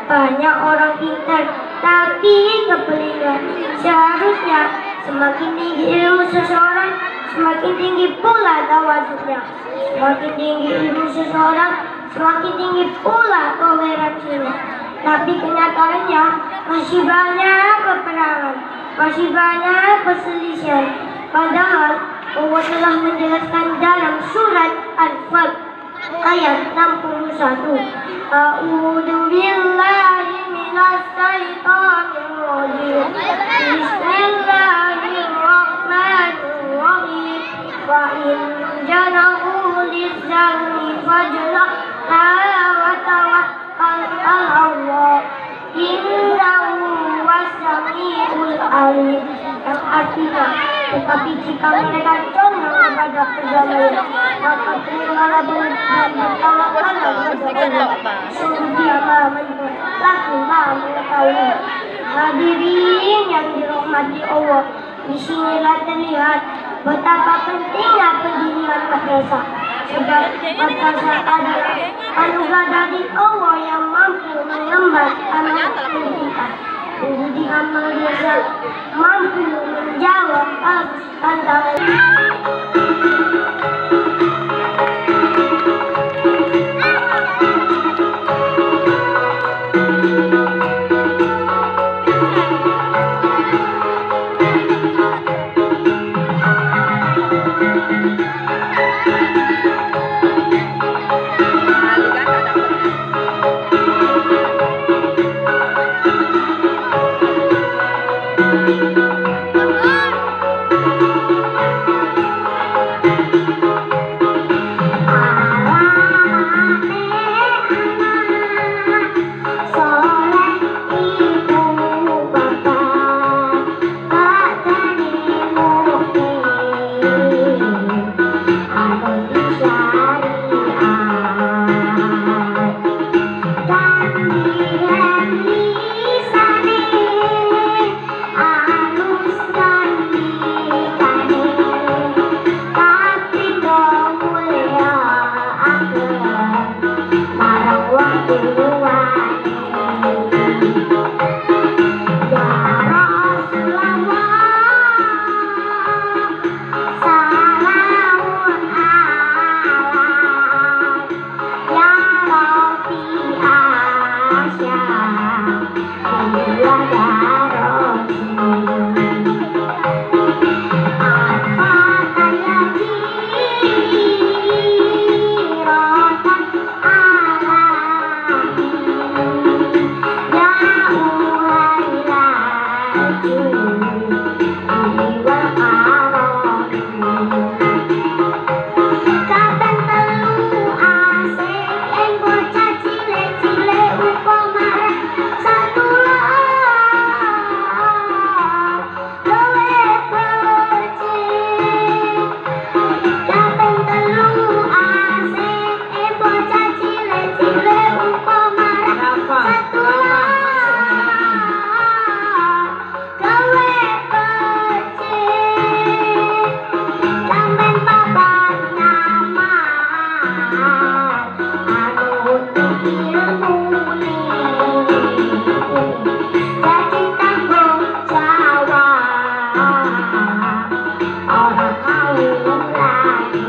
Banyak orang pintar tapi kepelingan. Seharusnya semakin tinggi ilmu seseorang, semakin tinggi pula tawaduknya. Semakin tinggi ilmu seseorang, semakin tinggi pula toleransinya. Tapi kenyataannya masih banyak peperangan, masih banyak perselisihan. Padahal Allah telah menjelaskan dalam surat Al-Fat ayat 61. A'udzu billahi minas syaitonir rajim. Bismillahirrahmanirrahim. Wa in janahu lizzalmi fajlah wa tawakkal 'ala Allah. Innahu was-sami'ul 'alim. Yang artinya, tetapi jika mereka condong kepada perdamaian, maka terimalah dan bertawakallah kepada Allah. Sungguh Dia Maha mendengar lagi Maha mengetahui. Hadirin yang dirahmati Allah, disinilah terlihat betapa pentingnya pendidikan madrasah. Sebab madrasah adalah anugerah dari Allah yang mampu mengemban anak pendidikan. Pendidikan madrasah mampu menjawab tantangan. jadi tanggung jawab orang kaum lagi.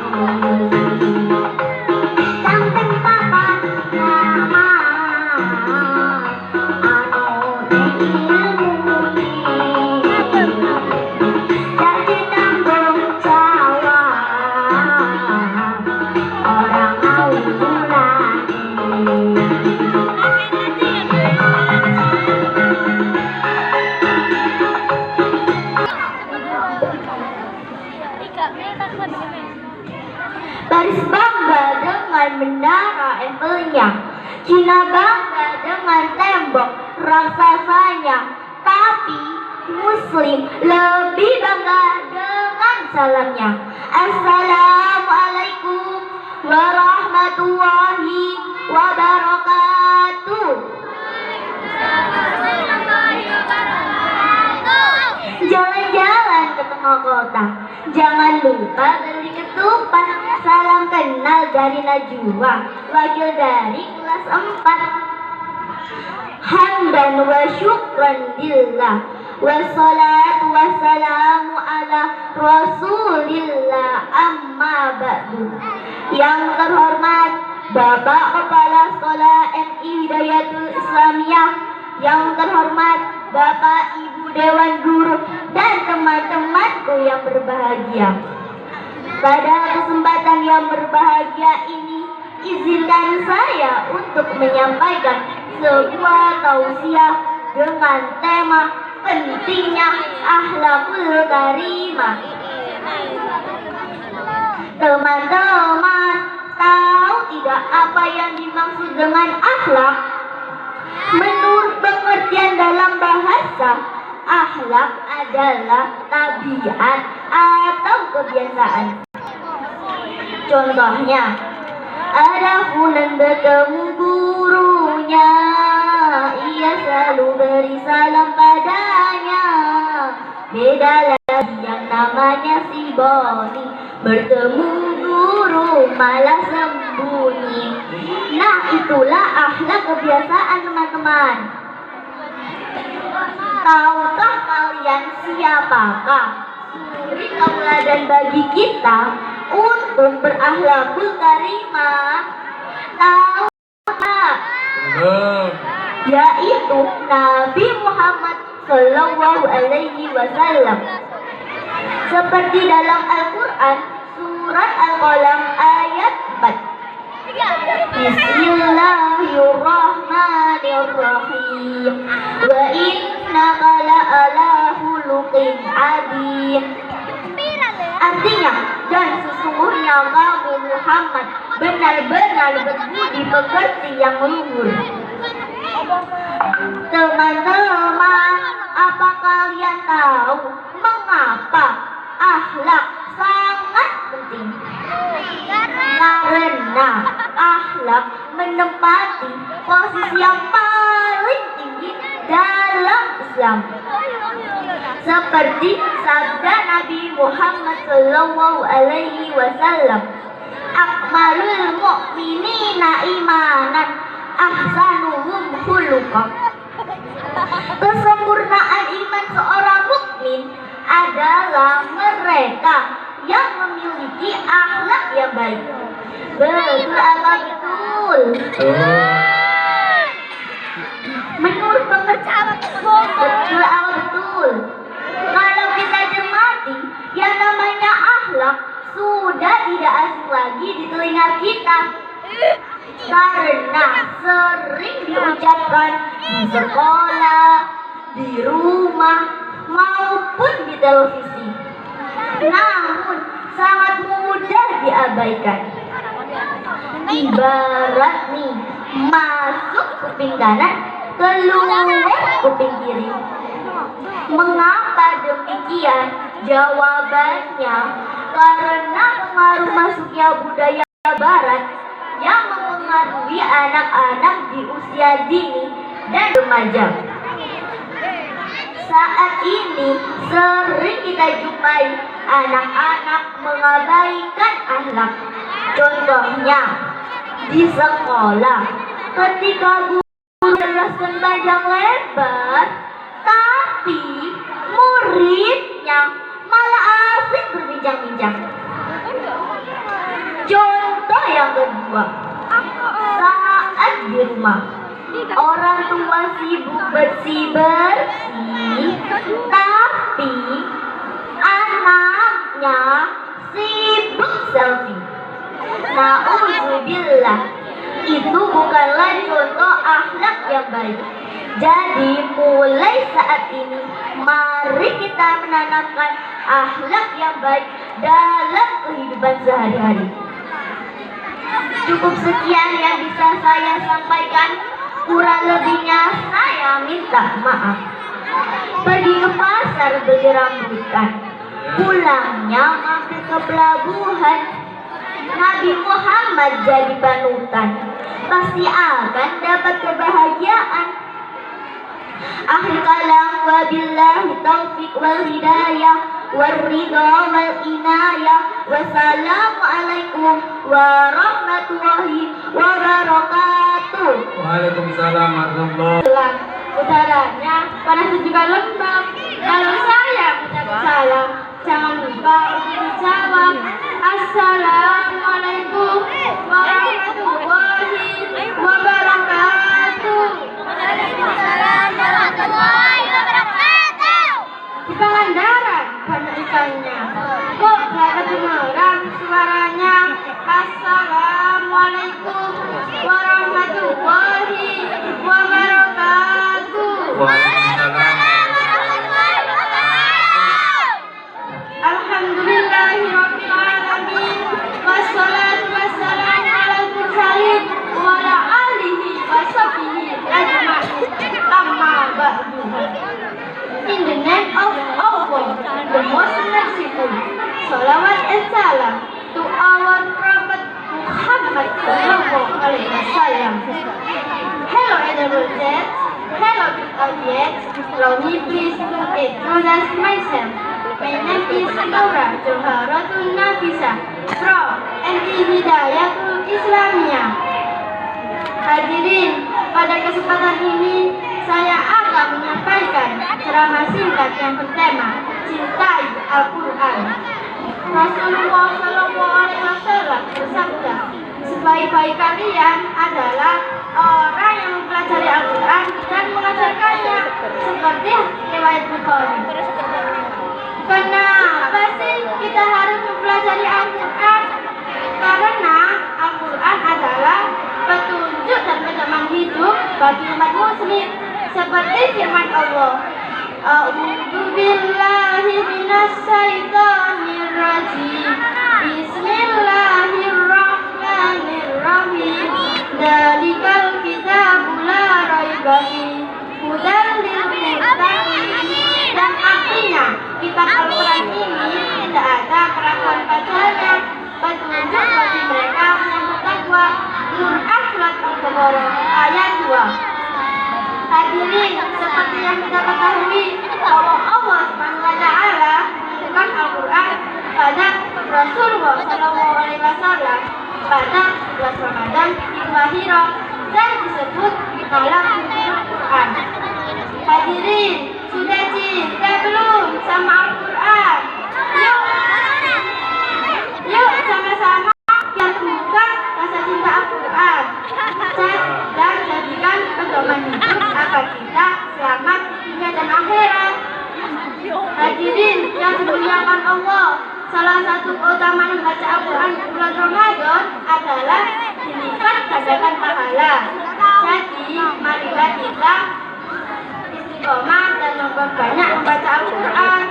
Samping papa nama anu ilmu jadi tanggung jawab orang kaum lagi. Paris bangga dengan menara Eiffelnya, Cina bangga dengan tembok raksasanya, tapi Muslim lebih bangga dengan salamnya. Assalamualaikum warahmatullahi wabarakatuh. Jalan-jalan ke tengah kota, jangan lupa beli ketupat. Salam kenal dari Najwa, wakil dari kelas 4. Hamdan wa syukran lillah, wassalatu wassalamu ala rasulillah, amma ba'du. Yang terhormat Bapak Kepala Sekolah MI Hidayatul Islamiyah, yang terhormat Bapak Ibu Dewan Guru dan teman-temanku yang berbahagia. Pada kesempatan yang berbahagia ini, izinkan saya untuk menyampaikan sebuah tausiah dengan tema pentingnya akhlakul karimah. Teman-teman, tahu tidak apa yang dimaksud dengan akhlak? Menurut pengertian dalam bahasa, akhlak adalah tabiat atau kebiasaan. Contohnya, ada fulan bertemu gurunya, ia selalu beri salam padanya. Beda lagi yang namanya si Boni, bertemu guru malah sembunyi. Nah, itulah akhlak kebiasaan, teman-teman. Tahukah kalian siapakah suri tauladan bagi kita untuk berakhlakul karimah? Tahu tak? Yaitu Nabi Muhammad Sallallahu Alaihi Wasallam. Seperti dalam Al-Quran surat Al-Qalam ayat 4. Bismillahirrahmanirrahim. Wa innaka la'ala khuluqin adzim. Artinya, dan sesungguhnya kamu Muhammad benar-benar berbudi pekerti yang luhur. Teman-teman, apa kalian tahu mengapa akhlak sangat penting? Karena akhlak menempati posisi yang paling tinggi dalam Islam. Seperti sabda Nabi Muhammad Sallallahu Alaihi Wasallam, akmalul mu'minina imanan ahsanuhum khuluqan. Kesempurnaan iman seorang mukmin adalah mereka yang memiliki akhlak yang baik. Betul apa betul? Menurut pengertian betul apa betul? Kalau kita cermati, yang namanya akhlak sudah tidak asing lagi di telinga kita, karena sering diucapkan di sekolah, di rumah, maupun di televisi. Namun sangat mudah diabaikan. Ibarat nih, masuk kuping kanan, keluar kuping kiri. Mengapa demikian? Jawabannya karena pengaruh masuknya budaya barat yang mempengaruhi anak-anak di usia dini dan remaja. Saat ini sering kita jumpai anak-anak mengabaikan akhlak. Contohnya di sekolah, ketika menjelaskan panjang lebar, tapi muridnya malah asik berbincang-bincang. Contoh yang kedua, saat di rumah orang tua sibuk bersih-bersih, tapi anaknya sibuk selfie. Nauzubillah, itu bukanlah contoh akhlak yang baik. Jadi mulai saat ini mari kita menanamkan akhlak yang baik dalam kehidupan sehari-hari. Cukup sekian yang bisa saya sampaikan. Kurang lebihnya saya minta maaf. Pergi ke pasar beli rambutan, pulangnya mampir ke pelabuhan. Nabi Muhammad jadi panutan, pasti akan dapat kebahagiaan. Akhir kalam, wabillahi taufiq wal hidayah warridha wal inayah. Wassalamualaikum warahmatullahi wabarakatuh. Waalaikumsalam warahmatullahi. Udaranya panas dan juga lembab. Kalau saya mengucapkan salam, jangan lupa untuk dijawab. Assalamualaikum warahmatullahi wabarakatuh. Waalaikumsalam warahmatullahi wabarakatuh. Di Pangandaran banyak ikannya, kok gak kedengeran suaranya? Assalamualaikum warahmatullahi wabarakatuh. Alhamdulillahirabbil alamin, wassalatu wassalamu ala mursalin wa ala alihi washabbihi ajma'in. Amma ba'du. In the name of Allah, the most merciful, salawat and salam to our Prophet Muhammad sallallahu alaihi wasallam. Hello educators, hello audience. Allow me please to introduce myself. My name is Laura Joharatul Nafisa from NI Hidayatul Islamiyah. Hadirin, pada kesempatan ini saya akan menyampaikan ceramah singkat yang bertema Cintai Al-Quran. Rasulullah SAW bersabda, sebaik-baik kalian adalah orang yang mempelajari Al-Quran dan mengajarkannya, seperti riwayat Bukhari. Kenapa sih kita harus mempelajari Al-Quran? Karena Al-Quran adalah petunjuk dan pedoman hidup bagi umat muslim, seperti firman Allah, A'udzu billahi minas syaitonir rajim. Bismillahirrahmanirrahim. Dzalikal kitabul la raiba fihi hudal lil muttaqin. Dan artinya, kitab Al-Quran ini tidak ada keraguan padanya, petunjuk bagi mereka yang bertakwa. Quran surat Al-Baqarah ayat 2. Hadirin, seperti yang kita ketahui bahwa Allah Subhanahu wa taala menurunkan Al-Quran pada Rasulullah SAW pada bulan Ramadan hingga Hira dan disebut dalam Al-Quran. Hadirin, sudah cinta belum sama Al-Quran? Yuk sama-sama kita temukan rasa cinta Al-Quran dan jadikan pedoman hidup agar kita selamat di dunia dan akhirat. Hadirin yang dimuliakan Allah, salah satu keutamaan membaca Al-Quran di bulan Ramadan adalah dilipat gandakan pahala. Jadi, marilah kita istiqomah dan memperbanyak membaca Al-Quran.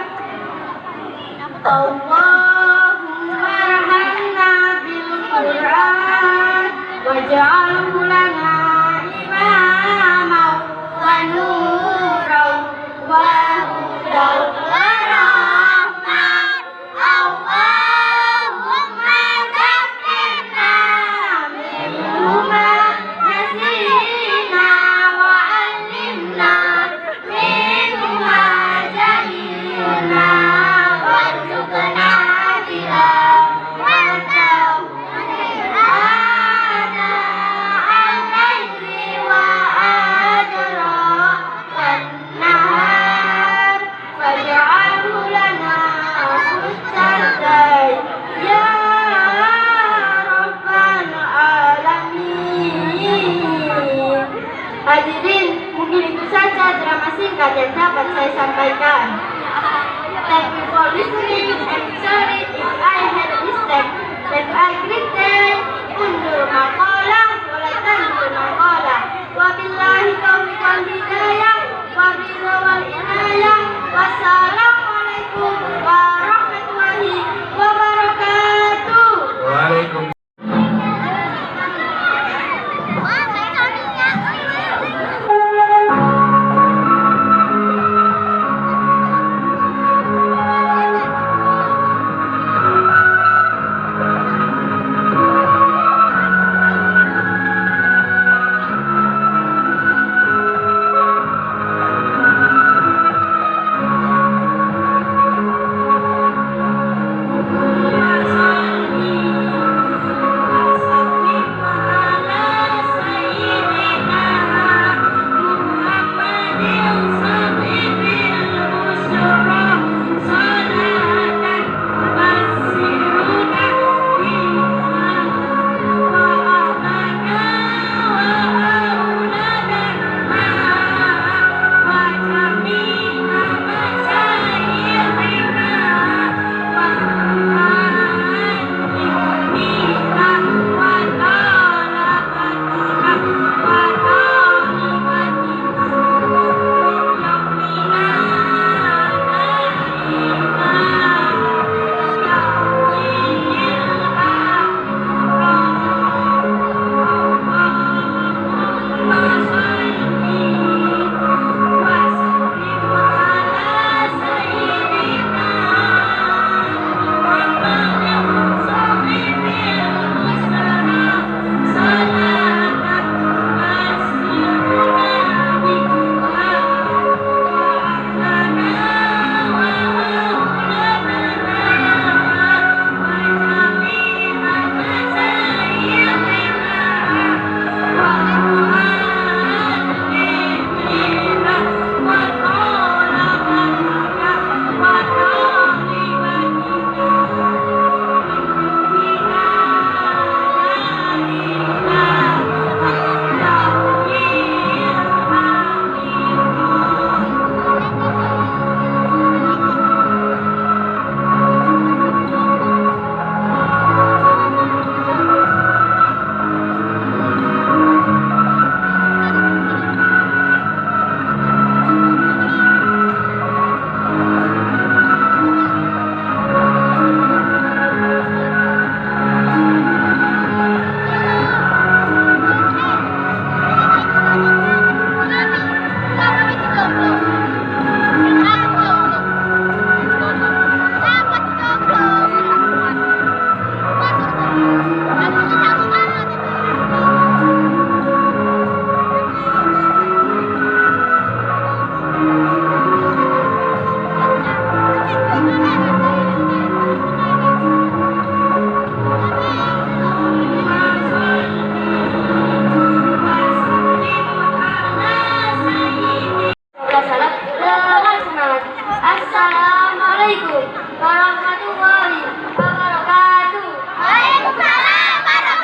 Allahumma rahamna bil Quran waj'alhu lana imama wa nuran wa hudan wa rahmah. Allahumma zakkirna minhu ma nasina wa 'allimna minhu ma jahilna warzuqna singkat yang dapat saya sampaikan. Thank you for listening and sorry if I had a mistake. Let I greet undur maqalah mulai tandur maqalah. Wabillahi taufiq wal hidayah. Wabillahi wal inayah. Wassalamualaikum warahmatullahi wabarakatuh. Waalaikumsalam. Assalamualaikum warahmatullahi wabarakatuh. Waalaikumsalam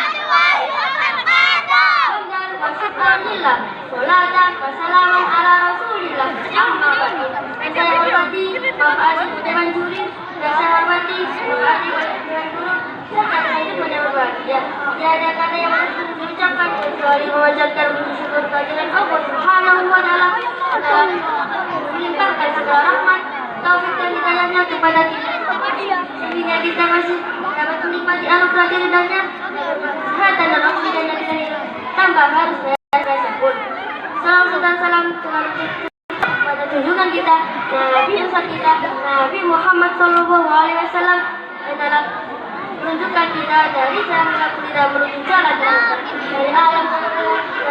warahmatullahi wabarakatuh. Alhamdulillah, sholatan wassalaman ala rasulillah. Amma ba'du. Saya hormati Bapak Aziz Budiman Juri, dan saya hormati Bapak Aziz Budiman Guru, serta hadir pada berbahagia. Tiada kata yang harus diucapkan kecuali memanjatkan bersyukur kehadiran Allah Subhanahu wa Ta'ala dalam melimpahkan segala rahmat, taufik dan hidayahnya kepada kita, sehingga kita masih dapat menikmati anugerah ridhanya, kesehatan dan oksigen yang kita hirup tanpa harus bayar rasa pun. Salam dan salam Tuhan pada junjungan kita, Nabi besar kita, Nabi Muhammad SAW, yang dalam menunjukkan kita dari cara kita menuju jalan dari alam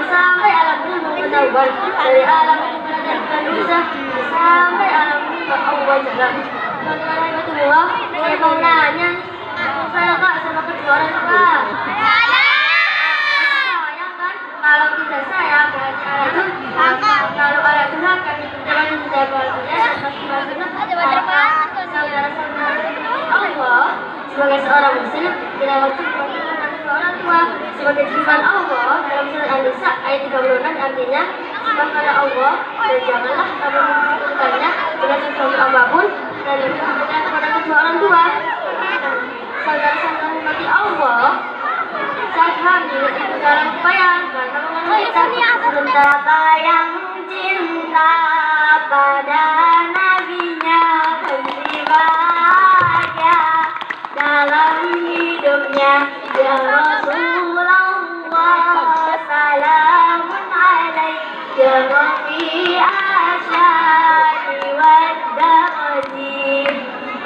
sampai alam ilmu pengetahuan, dari alam pelajaran manusia sampai alam Allah jalan. Teman-teman rahmatullah, saya mau nanya, saya kak sama kejuaraan kak. Sayang kan? Kalau tidak sayang berarti alat itu. Kalau alat itu kami jangan tidak bahagia dan masing-masing saudara-saudara Allah. Sebagai seorang muslim, kita wajib mengikuti kedua orang tua sebagai firman Allah dalam surat An-Nisa ayat 36, artinya sembahkanlah Allah dan janganlah kamu dalam bayangkan betapa yang cinta pada nabinya pasti bahagia dalam hidupnya ya Rasulullah. Salamun alaika ya Rafi asyari waddaqati.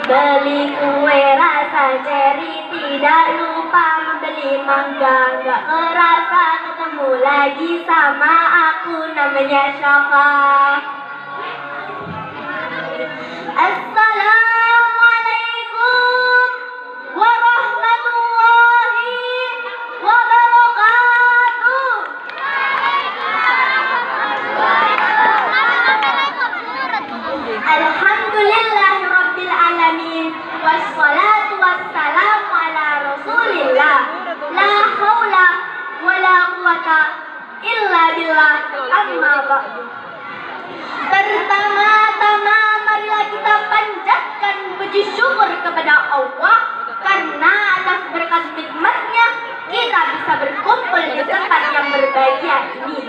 Beli kue rasa ceri, tidak lupa membeli mangga. Gak kerasa ketemu lagi sama aku, namanya Syafa. Assalamualaikum warahmatullahi wabarakatuh. Alhamdulillah Rabbil Alamin, wassalatu wassalamu ala Rasulillah, la haula wala quwata illa billah, amma ba'du. Pertama-tama marilah kita panjatkan puji syukur kepada Allah karena atas berkat nikmatnya kita bisa berkumpul di tempat yang berbahagia ini.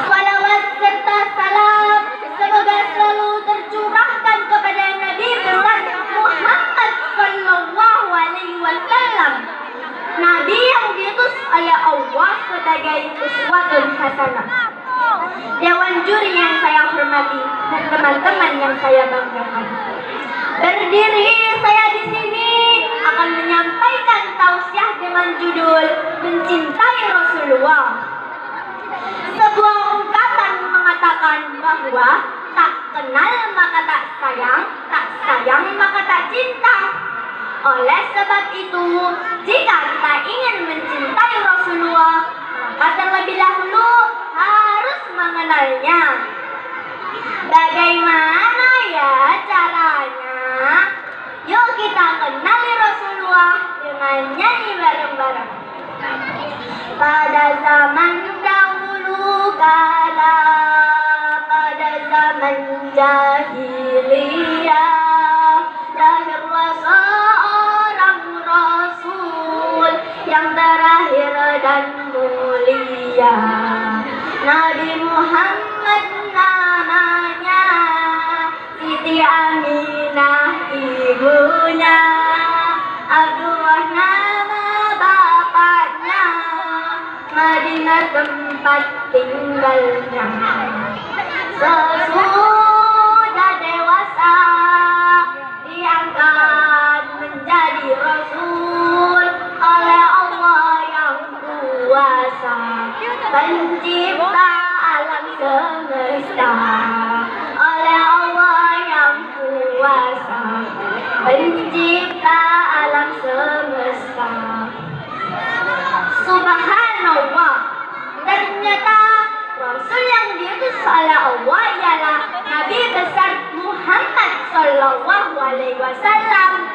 Salawat serta salam semoga selalu tercurahkan kepada Nabi besar Muhammad Sallallahu Alaihi Wasallam, Nabi yang diutus oleh Allah sebagai uswatun hasanah. Dewan juri yang saya hormati dan teman-teman yang saya banggakan, berdiri saya di sini akan menyampaikan tausiah dengan judul Mencintai Rasulullah. Sebuah ungkapan mengatakan bahwa tak kenal maka tak sayang maka tak cinta. Oleh sebab itu, jika kita ingin mencintai Rasulullah, maka terlebih dahulu harus mengenalnya. Bagaimana ya caranya? Yuk kita kenali Rasulullah dengan nyanyi bareng-bareng. Pada zaman dahulu kala, pada zaman jahiliyah, lahirlah seorang Rasul yang terakhir dan mulia. Nabi Muhammad namanya, Siti Aminah ibunya, Abdullah nama bapaknya, Madinah tempat tinggalnya. Sesudah dewasa diangkat menjadi Rasul oleh Allah yang kuasa, pencipta alam semesta. Oleh Allah yang kuasa, pencipta alam semesta. Subhanallah, ternyata Rasul yang diutus oleh Allah ialah Nabi besar Muhammad Sallallahu Alaihi Wasallam.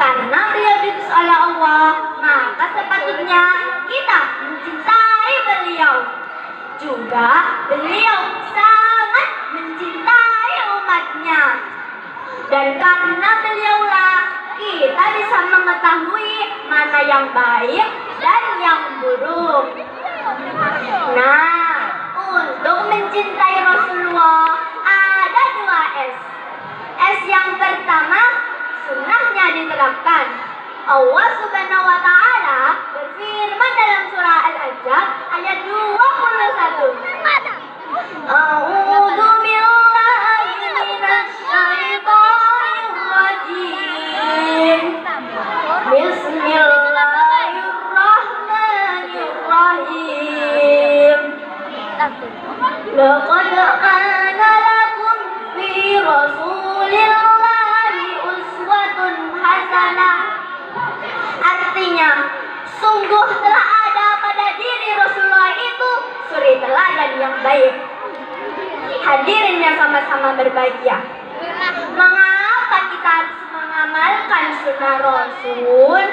Karena beliau diutus oleh Allah, maka sepatutnya kita mencintai beliau. Juga beliau sangat mencintai umatnya. Dan karena beliaulah kita bisa mengetahui mana yang baik dan yang buruk. Nah, untuk mencintai Rasulullah ada 2 S. S yang pertama, sunnahnya diterapkan. Allah Subhanahu wa Ta'ala berfirman dalam surah Al-Ahzab ayat 21. A'udzu billahi minasy syaithanir rajim. Bismillahirrahmanirrahim. Laqad kana lakum fi Rasulillahi uswatun hasanah. Artinya, sungguh telah ada pada diri Rasulullah itu suri teladan yang baik. Hadirin yang sama-sama berbahagia, mengapa kita harus mengamalkan sunnah Rasul?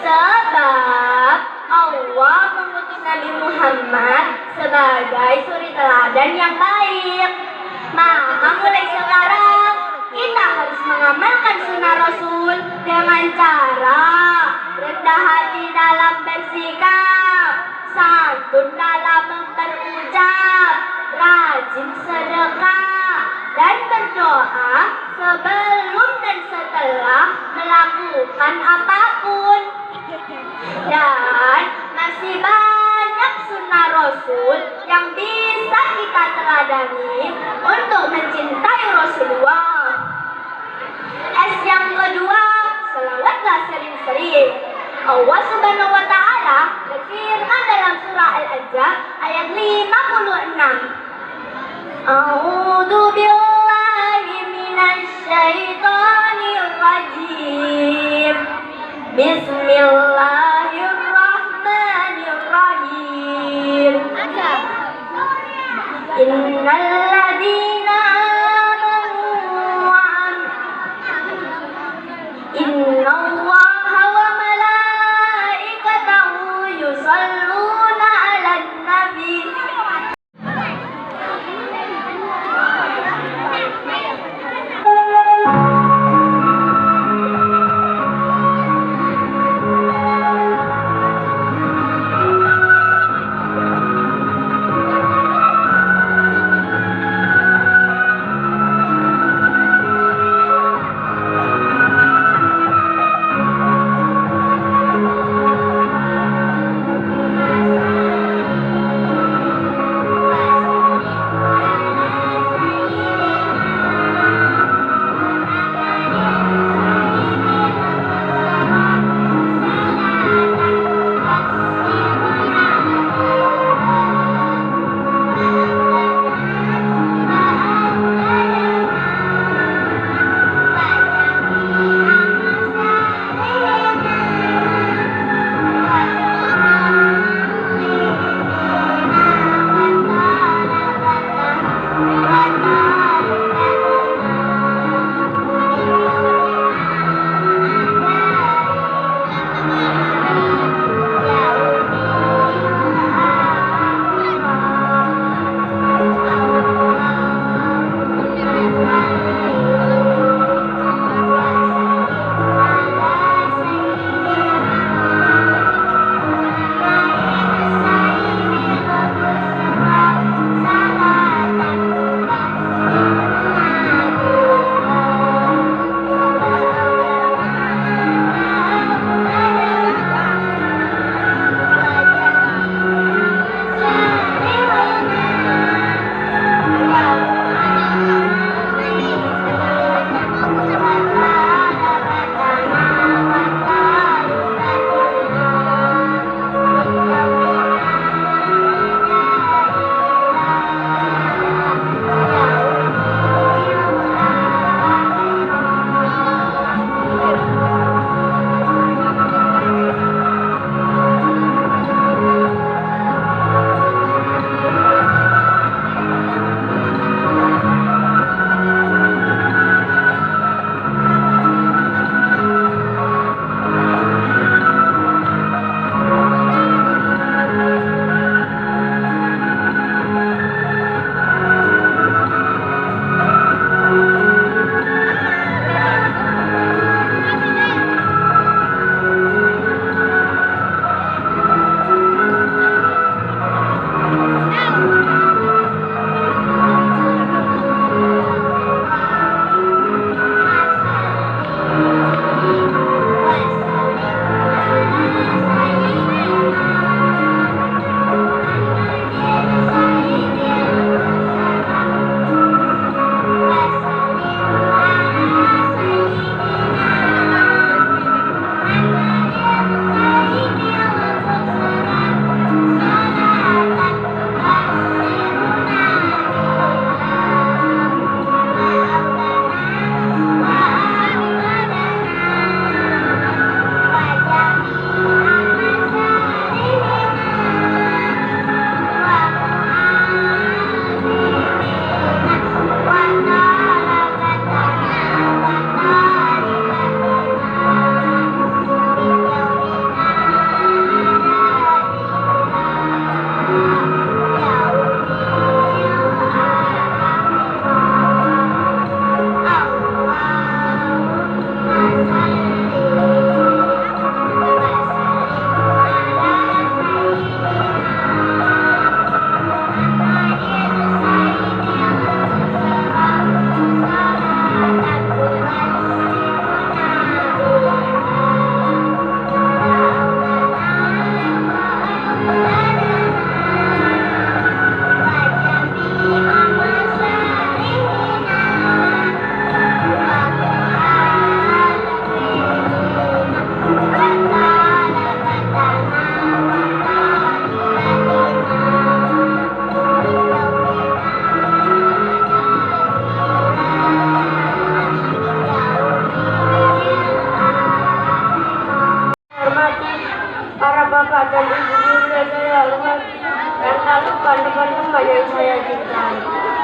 Sebab Allah mengutus Nabi Muhammad sebagai suri teladan yang baik. Maka mulai sekarang kita harus mengamalkan sunnah Rasul dengan cara rendah hati dalam bersikap, santun dalam berucap, rajin sedekah dan berdoa sebelum dan setelah melakukan apapun. Dan masih banyak sunnah Rasul yang bisa kita teladani untuk mencintai Rasulullah. Yang kedua, selawatlah sering-sering. Allah Subhanahu wa Ta'ala berfirman dalam surah Al-Ahzab ayat 56. A'udzu billahi minasy syaithanir rajim. Bismillahirrahmanirrahim. Innal ladzina Innallaha wa malaikatahu yusalluna 'alan nabi.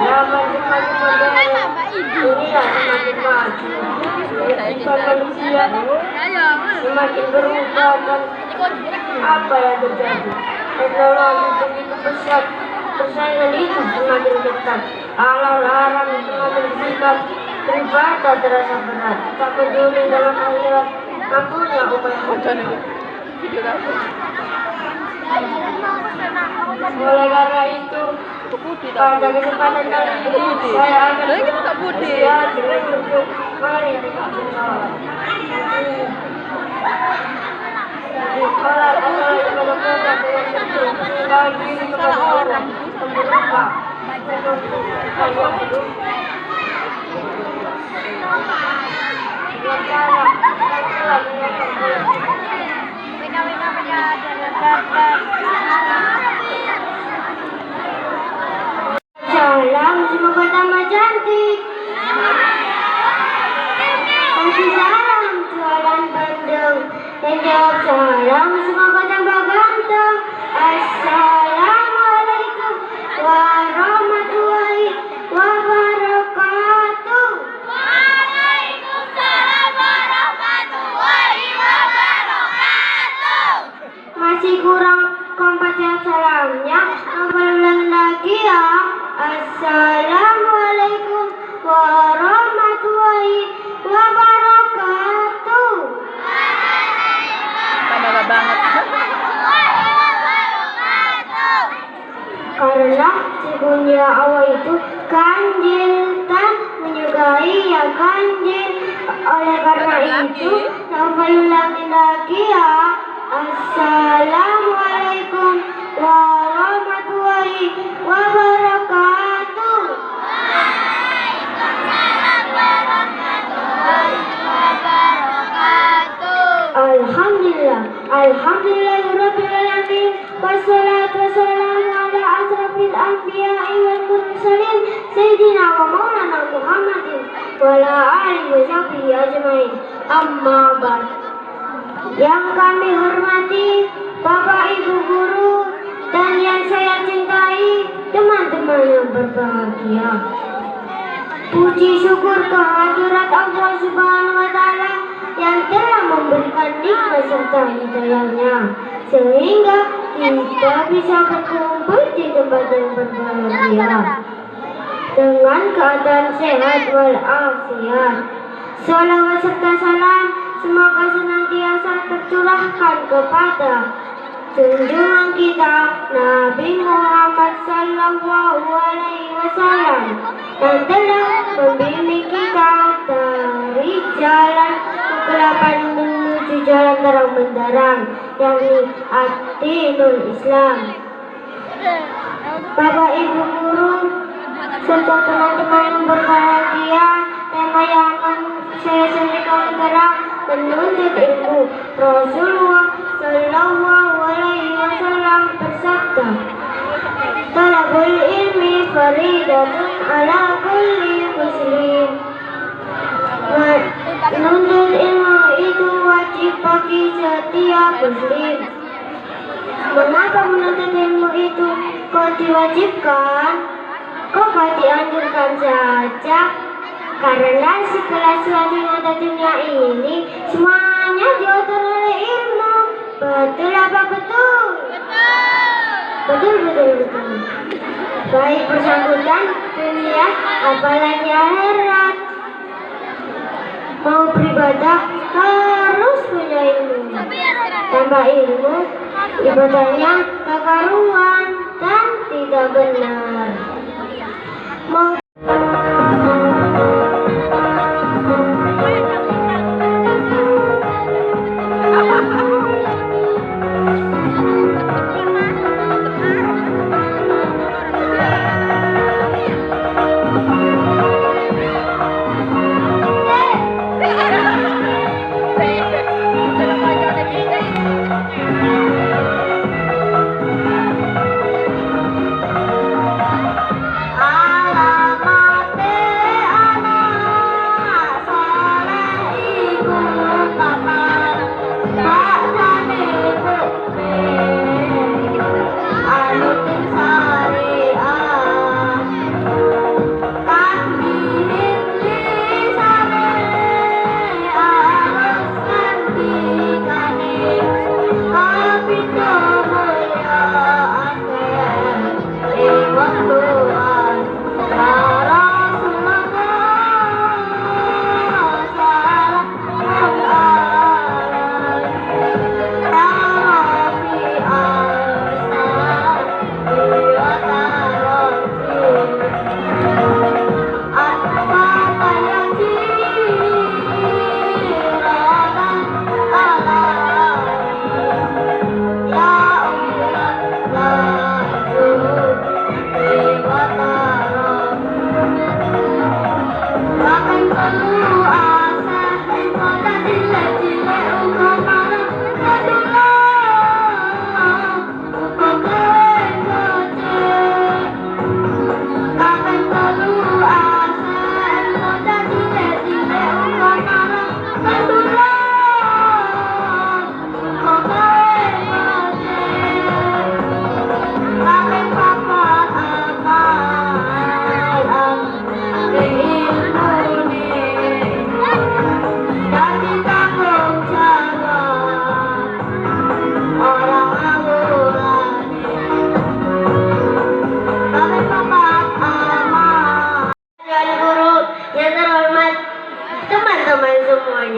Zaman semakin modern, dunia semakin maju. Kehidupan manusia semakin berubah dan apa yang terjadi? Teknologi begitu pesat, persaingan hidup semakin ketat, halal haram semakin singkat, beribadah terasa berat, tak peduli dalam akhirat, mampunya umat. Oleh karena itu, pada kesempatan kali ini saya akan bersiap dengan untuk mari kita bersolat. Sholat adalah ibadah pokok dengan penting bagi kepada Allah pemberubah Allah hidup. Dengan cara dan telah menyatakan salam semoga tambah cantik. Kasih salam jualan bandeng dan jawab salam semoga tambah ganteng. Assalamualaikum warahmatullahi wabarakatuh. Waalaikumsalam warahmatullahi wabarakatuh. Masih kurang kompak ya salamnya, ulang lagi ya. Assalamualaikum warahmatullahi wabarakatuh. Tambah banget. Karena sesungguhnya Allah itu ganjil dan menyukai yang ganjil. Oleh karena itu, saya ulangi lagi ya. Assalamualaikum warahmatullahi wabarakatuh. Alhamdulillah, alhamdulillahirabbil alamin. Wassalatu wassalamu ala asrafil anbiya'i wal mursalin sayyidina wa maulana Muhammadin wa ala alihi wa sahbihi ajmain. Amma ba'd. Yang kami hormati Bapak Ibu guru dan yang saya cintai teman-teman yang berbahagia. Puji syukur kehadirat Allah Subhanahu wa taala yang telah memberikan nikmat serta hidayahnya sehingga kita bisa berkumpul di tempat yang berbahagia dengan keadaan sehat walafiat. Salawat serta salam semoga senantiasa tercurahkan kepada junjungan kita Nabi Muhammad sallallahu alaihi wasallam yang telah membimbing kita dari jalan kegelapan menuju jalan terang benderang, yakni ad-dinul Islam. Bapak Ibu guru serta teman-teman yang berbahagia, tema yang akan saya sampaikan sekarang menuntut ilmu. Rasulullah sallallahu alaihi wasallam bersabda, "Talabul ilmi faridatun ala kulli muslim." Menuntut ilmu itu wajib bagi setiap muslim. Mengapa menuntut ilmu itu kok diwajibkan? Kok gak dianjurkan saja? Karena segala sesuatu yang ada di dunia ini semuanya diatur oleh ilmu. Betul apa betul? Betul. Betul. Baik bersangkutan dunia apalagi akhirat. Mau beribadah harus punya ilmu. Tanpa ilmu ibadahnya tak karuan dan tidak benar. Mau Allah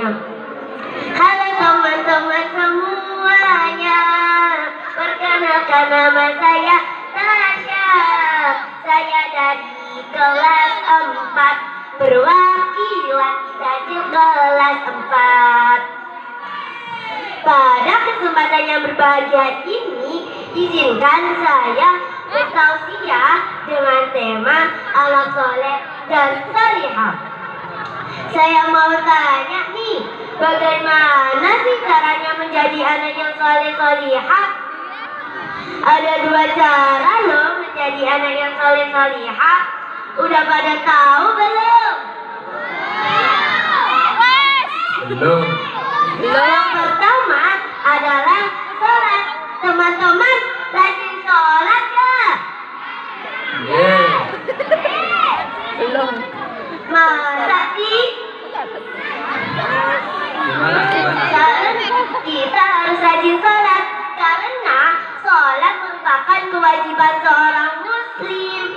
semuanya. Halo teman-teman semuanya, perkenalkan nama saya Tasya. Saya dari kelas 4, perwakilan dari kelas 4. Pada kesempatan yang berbahagia ini, izinkan saya bertausiah dengan tema anak soleh dan salihah. Saya mau tanya nih, bagaimana sih caranya menjadi anak yang soleh solihah? Ada 2 cara loh menjadi anak yang soleh solihah. Udah pada tahu belum? Belum. Yang pertama adalah sholat. Teman-teman rajin sholat ya? Belum. Masa sih? Gimana? Kita harus rajin sholat karena sholat merupakan kewajiban seorang muslim.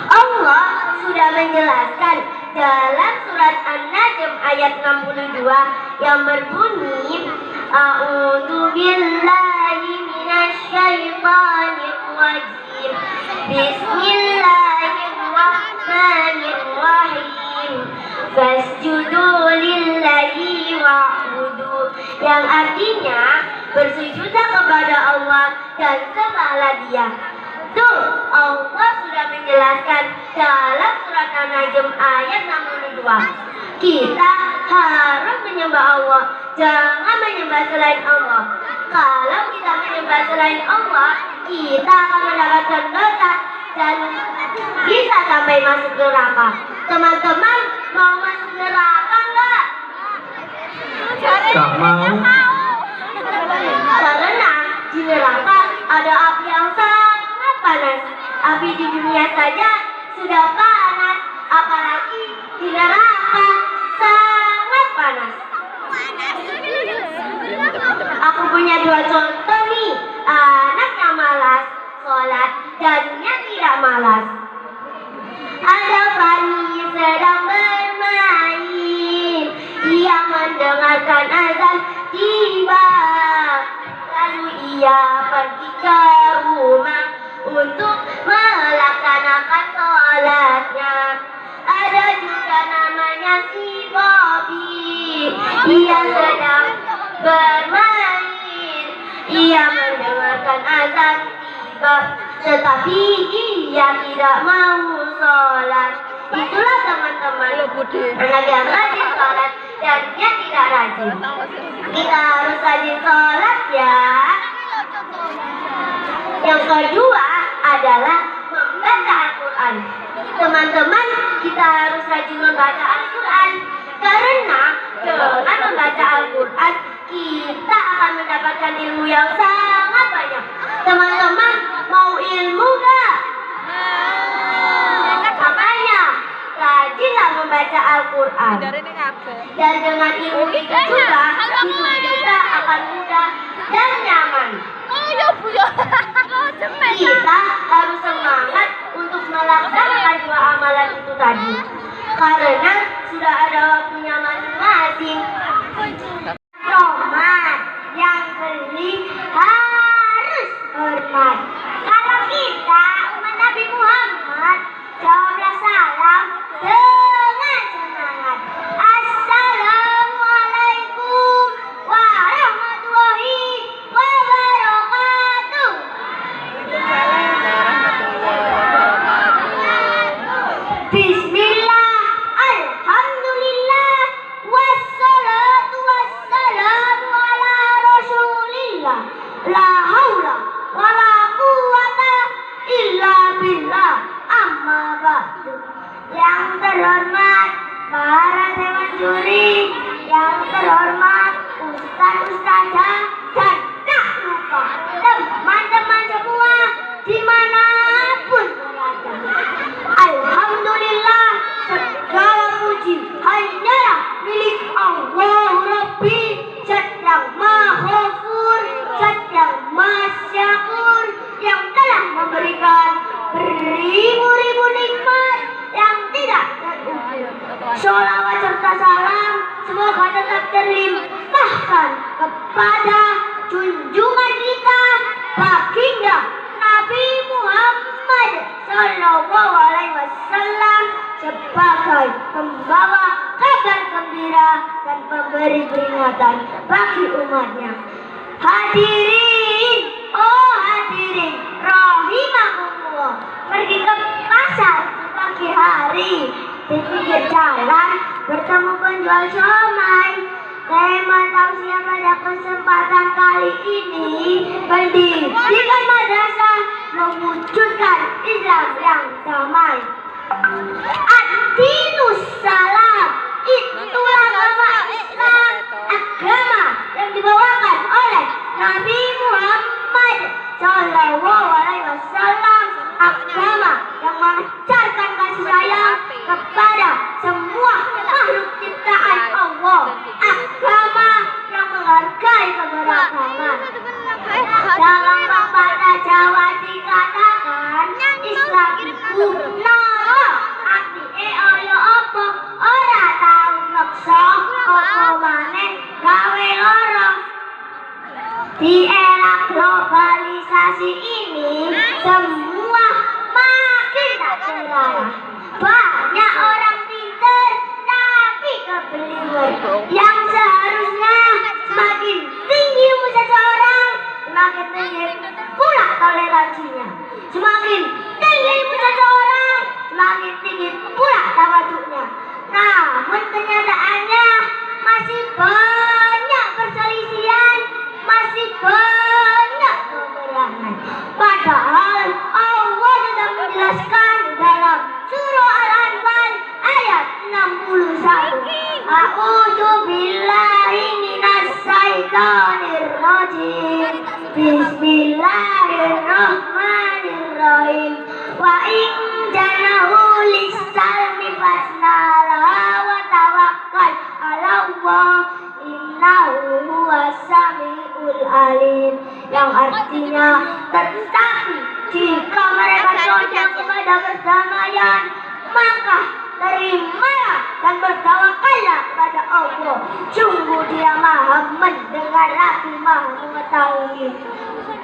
Allah sudah menjelaskan dalam surat An-Najm ayat 62 yang berbunyi, A'udzu billahi minasyaitonir rajim. Bismillahirrahmanirrahim. Fasjudu lillahi wa'budu, yang artinya bersujudlah kepada Allah dan sembahlah Dia. Tuh, Allah sudah menjelaskan dalam surat An-Najm ayat 62. Kita harus menyembah Allah, jangan menyembah selain Allah. Kalau kita menyembah selain Allah, kita akan mendapatkan dosa dan bisa sampai masuk neraka. Teman-teman mau masuk neraka enggak? Tak mau. Karena di neraka ada api yang sangat panas. Api di dunia saja sudah panas, apalagi di neraka sangat panas. Aku punya 2 contoh nih, anak yang malas sholat dan yang tidak malas. Ada Fani sedang bermain, ia mendengarkan azan tiba, lalu ia pergi ke rumah untuk melaksanakan sholatnya. Ada juga namanya si Bobby, ia sedang bermain, ia mendengarkan azan tiba, tetapi ia tidak mau sholat. Itulah teman-teman, anak yang rajin sholat dan dia tidak rajin. Kita harus rajin sholat ya. Yang kedua adalah membaca Al-Quran. Teman-teman, kita harus rajin membaca Al-Quran karena dengan membaca Al-Quran kita akan mendapatkan ilmu yang sangat banyak. Teman-teman mau ilmu gak? Makanya rajinlah membaca Al-Quran. Dan dengan ilmu itu juga hidup kita akan mudah dan nyaman. Kita harus semangat untuk melaksanakan 2 amalan itu tadi, karena sudah ada waktunya masing-masing. Roman yang beli harus hormat. Kalau kita umat Nabi Muhammad, jawablah salam dengan semangat. Assalamualaikum warahmatullahi wabarakatuh. Bismillah, alhamdulillah, wassalatu wassalamu ala rasulillah. La haula wa la quwata illa billah. Amma ba'du. Yang terhormat para dewan juri, yang terhormat ustaz-ustazah, dan tak lupa teman-teman semua dimanapun berada. Alhamdulillah, segala puji hanyalah milik Allah Rabbi, Zat yang Maha Ghafur, Zat yang Maha Syakur, yang telah memberikan beribu-ribu nikmat yang tidak Sholawat serta salam semoga tetap terlimpahkan kepada junjungan kita baginda Nabi Muhammad Sallallahu Alaihi Wasallam sebagai pembawa kabar gembira dan pemberi peringatan bagi umatnya. Hadirin, oh hadirin, rahimakumullah. Pergi ke pasar di pagi hari, di pinggir jalan bertemu penjual somai. Tema tausiah pada kesempatan kali ini, pendidikan madrasah mewujudkan Islam yang damai. Ad-dinus salam, itulah nama Islam, agama yang dibawakan oleh Nabi Muhammad Sallallahu Alaihi Wasallam, agama yang mengajarkan kasih sayang kepada semua makhluk ciptaan Allah, agama yang menghargai keberagaman. Dalam pepatah Jawa dikatakan Islam iku nama arti ayo apa ora tau meksa apa maneh gawe lara. Di era globalisasi ini semua makin tak terarah. Banyak orang pintar tapi kebelinger. Yang seharusnya semakin tinggi ilmu seseorang, semakin tinggi pula toleransinya. Semakin tinggi ilmu seseorang, semakin tinggi pula tawaduknya. Namun kenyataannya masih banyak perselisihan, masih banyak peperangan. Padahal Allah sudah menjelaskan dalam surah Al-Anfal ayat 61. A'udzu billahi minas syaitonir rajim. Bismillahirrahmanirrahim. Wa in janahu lis-salmi fasnalaha wa tawakkal 'ala Allah. Innahu huwas samiul alim, yang artinya tetapi jika mereka condong kepada perdamaian maka terimalah dan bertawakallah kepada Allah. Sungguh Dia Maha mendengar lagi Maha mengetahui.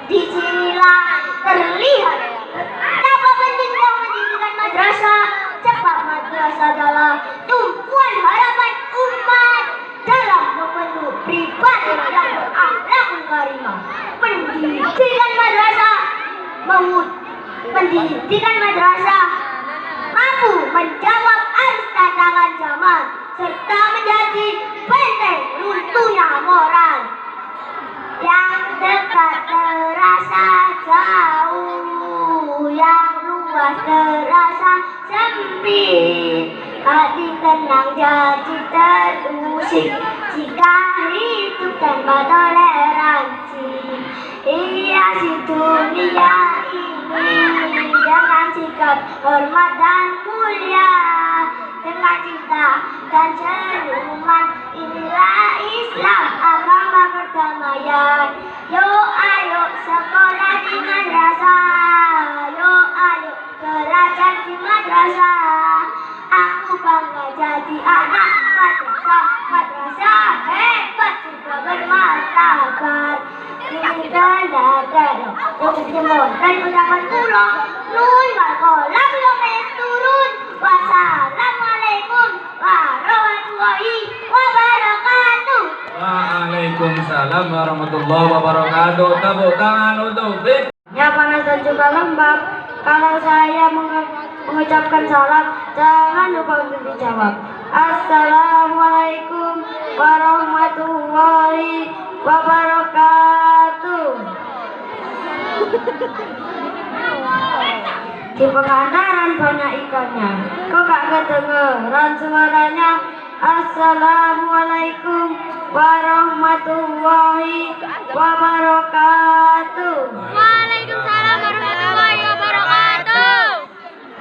Disinilah terlihat betapa pentingnya pendidikan madrasah, sebab madrasah adalah tumpuan harapan umat dalam membentuk pribadi yang berakhlakul karimah. Pendidikan madrasah mampu menjawab arus tantangan zaman serta menjadi benteng runtuhnya moral. Yang dekat terasa jauh, yang luas terasa sempit. Hati tenang jadi terusik jika hidup tanpa toleransi. Hiasi dunia ini dengan sikap hormat dan mulia, dengan cinta dan senyuman. Inilah Islam, agama perdamaian. Yo ayo sekolah di madrasah, yo ayo belajar di madrasah. Aku bangga jadi anak madrasah, madrasah hebat juga bermartabat. Ini tanda-tanda untuk jemur dan ucapan pulau nun walkolam lomes turun. Wassalamualaikum warahmatullahi wabarakatuh. Waalaikumsalam warahmatullahi wabarakatuh. Tepuk tangan untuk Bib. Ya panas dan juga lembab. Kalau saya mengucapkan salam, jangan lupa untuk dijawab. Assalamualaikum warahmatullahi wabarakatuh. Di Pangandaran banyak ikannya. Kok gak kedengeran suaranya? Assalamualaikum warahmatullahi wabarakatuh. Waalaikumsalam warahmatullahi wabarakatuh.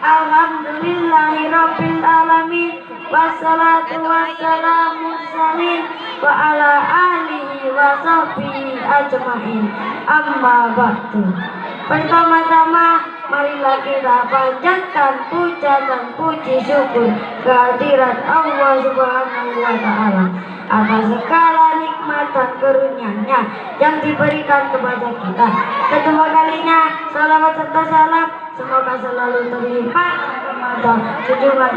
Alhamdulillahirabbil alamin. Wassalatu wassalamu wa ala alihi wa sahbihi ajmain. Amma ba'du. Pertama-tama marilah kita panjatkan puja dan puji syukur kehadirat Allah Subhanahu wa Ta'ala atas segala nikmat dan karunia-Nya yang diberikan kepada kita. Kedua kalinya, salawat serta salam semoga selalu terlimpah kepada junjungan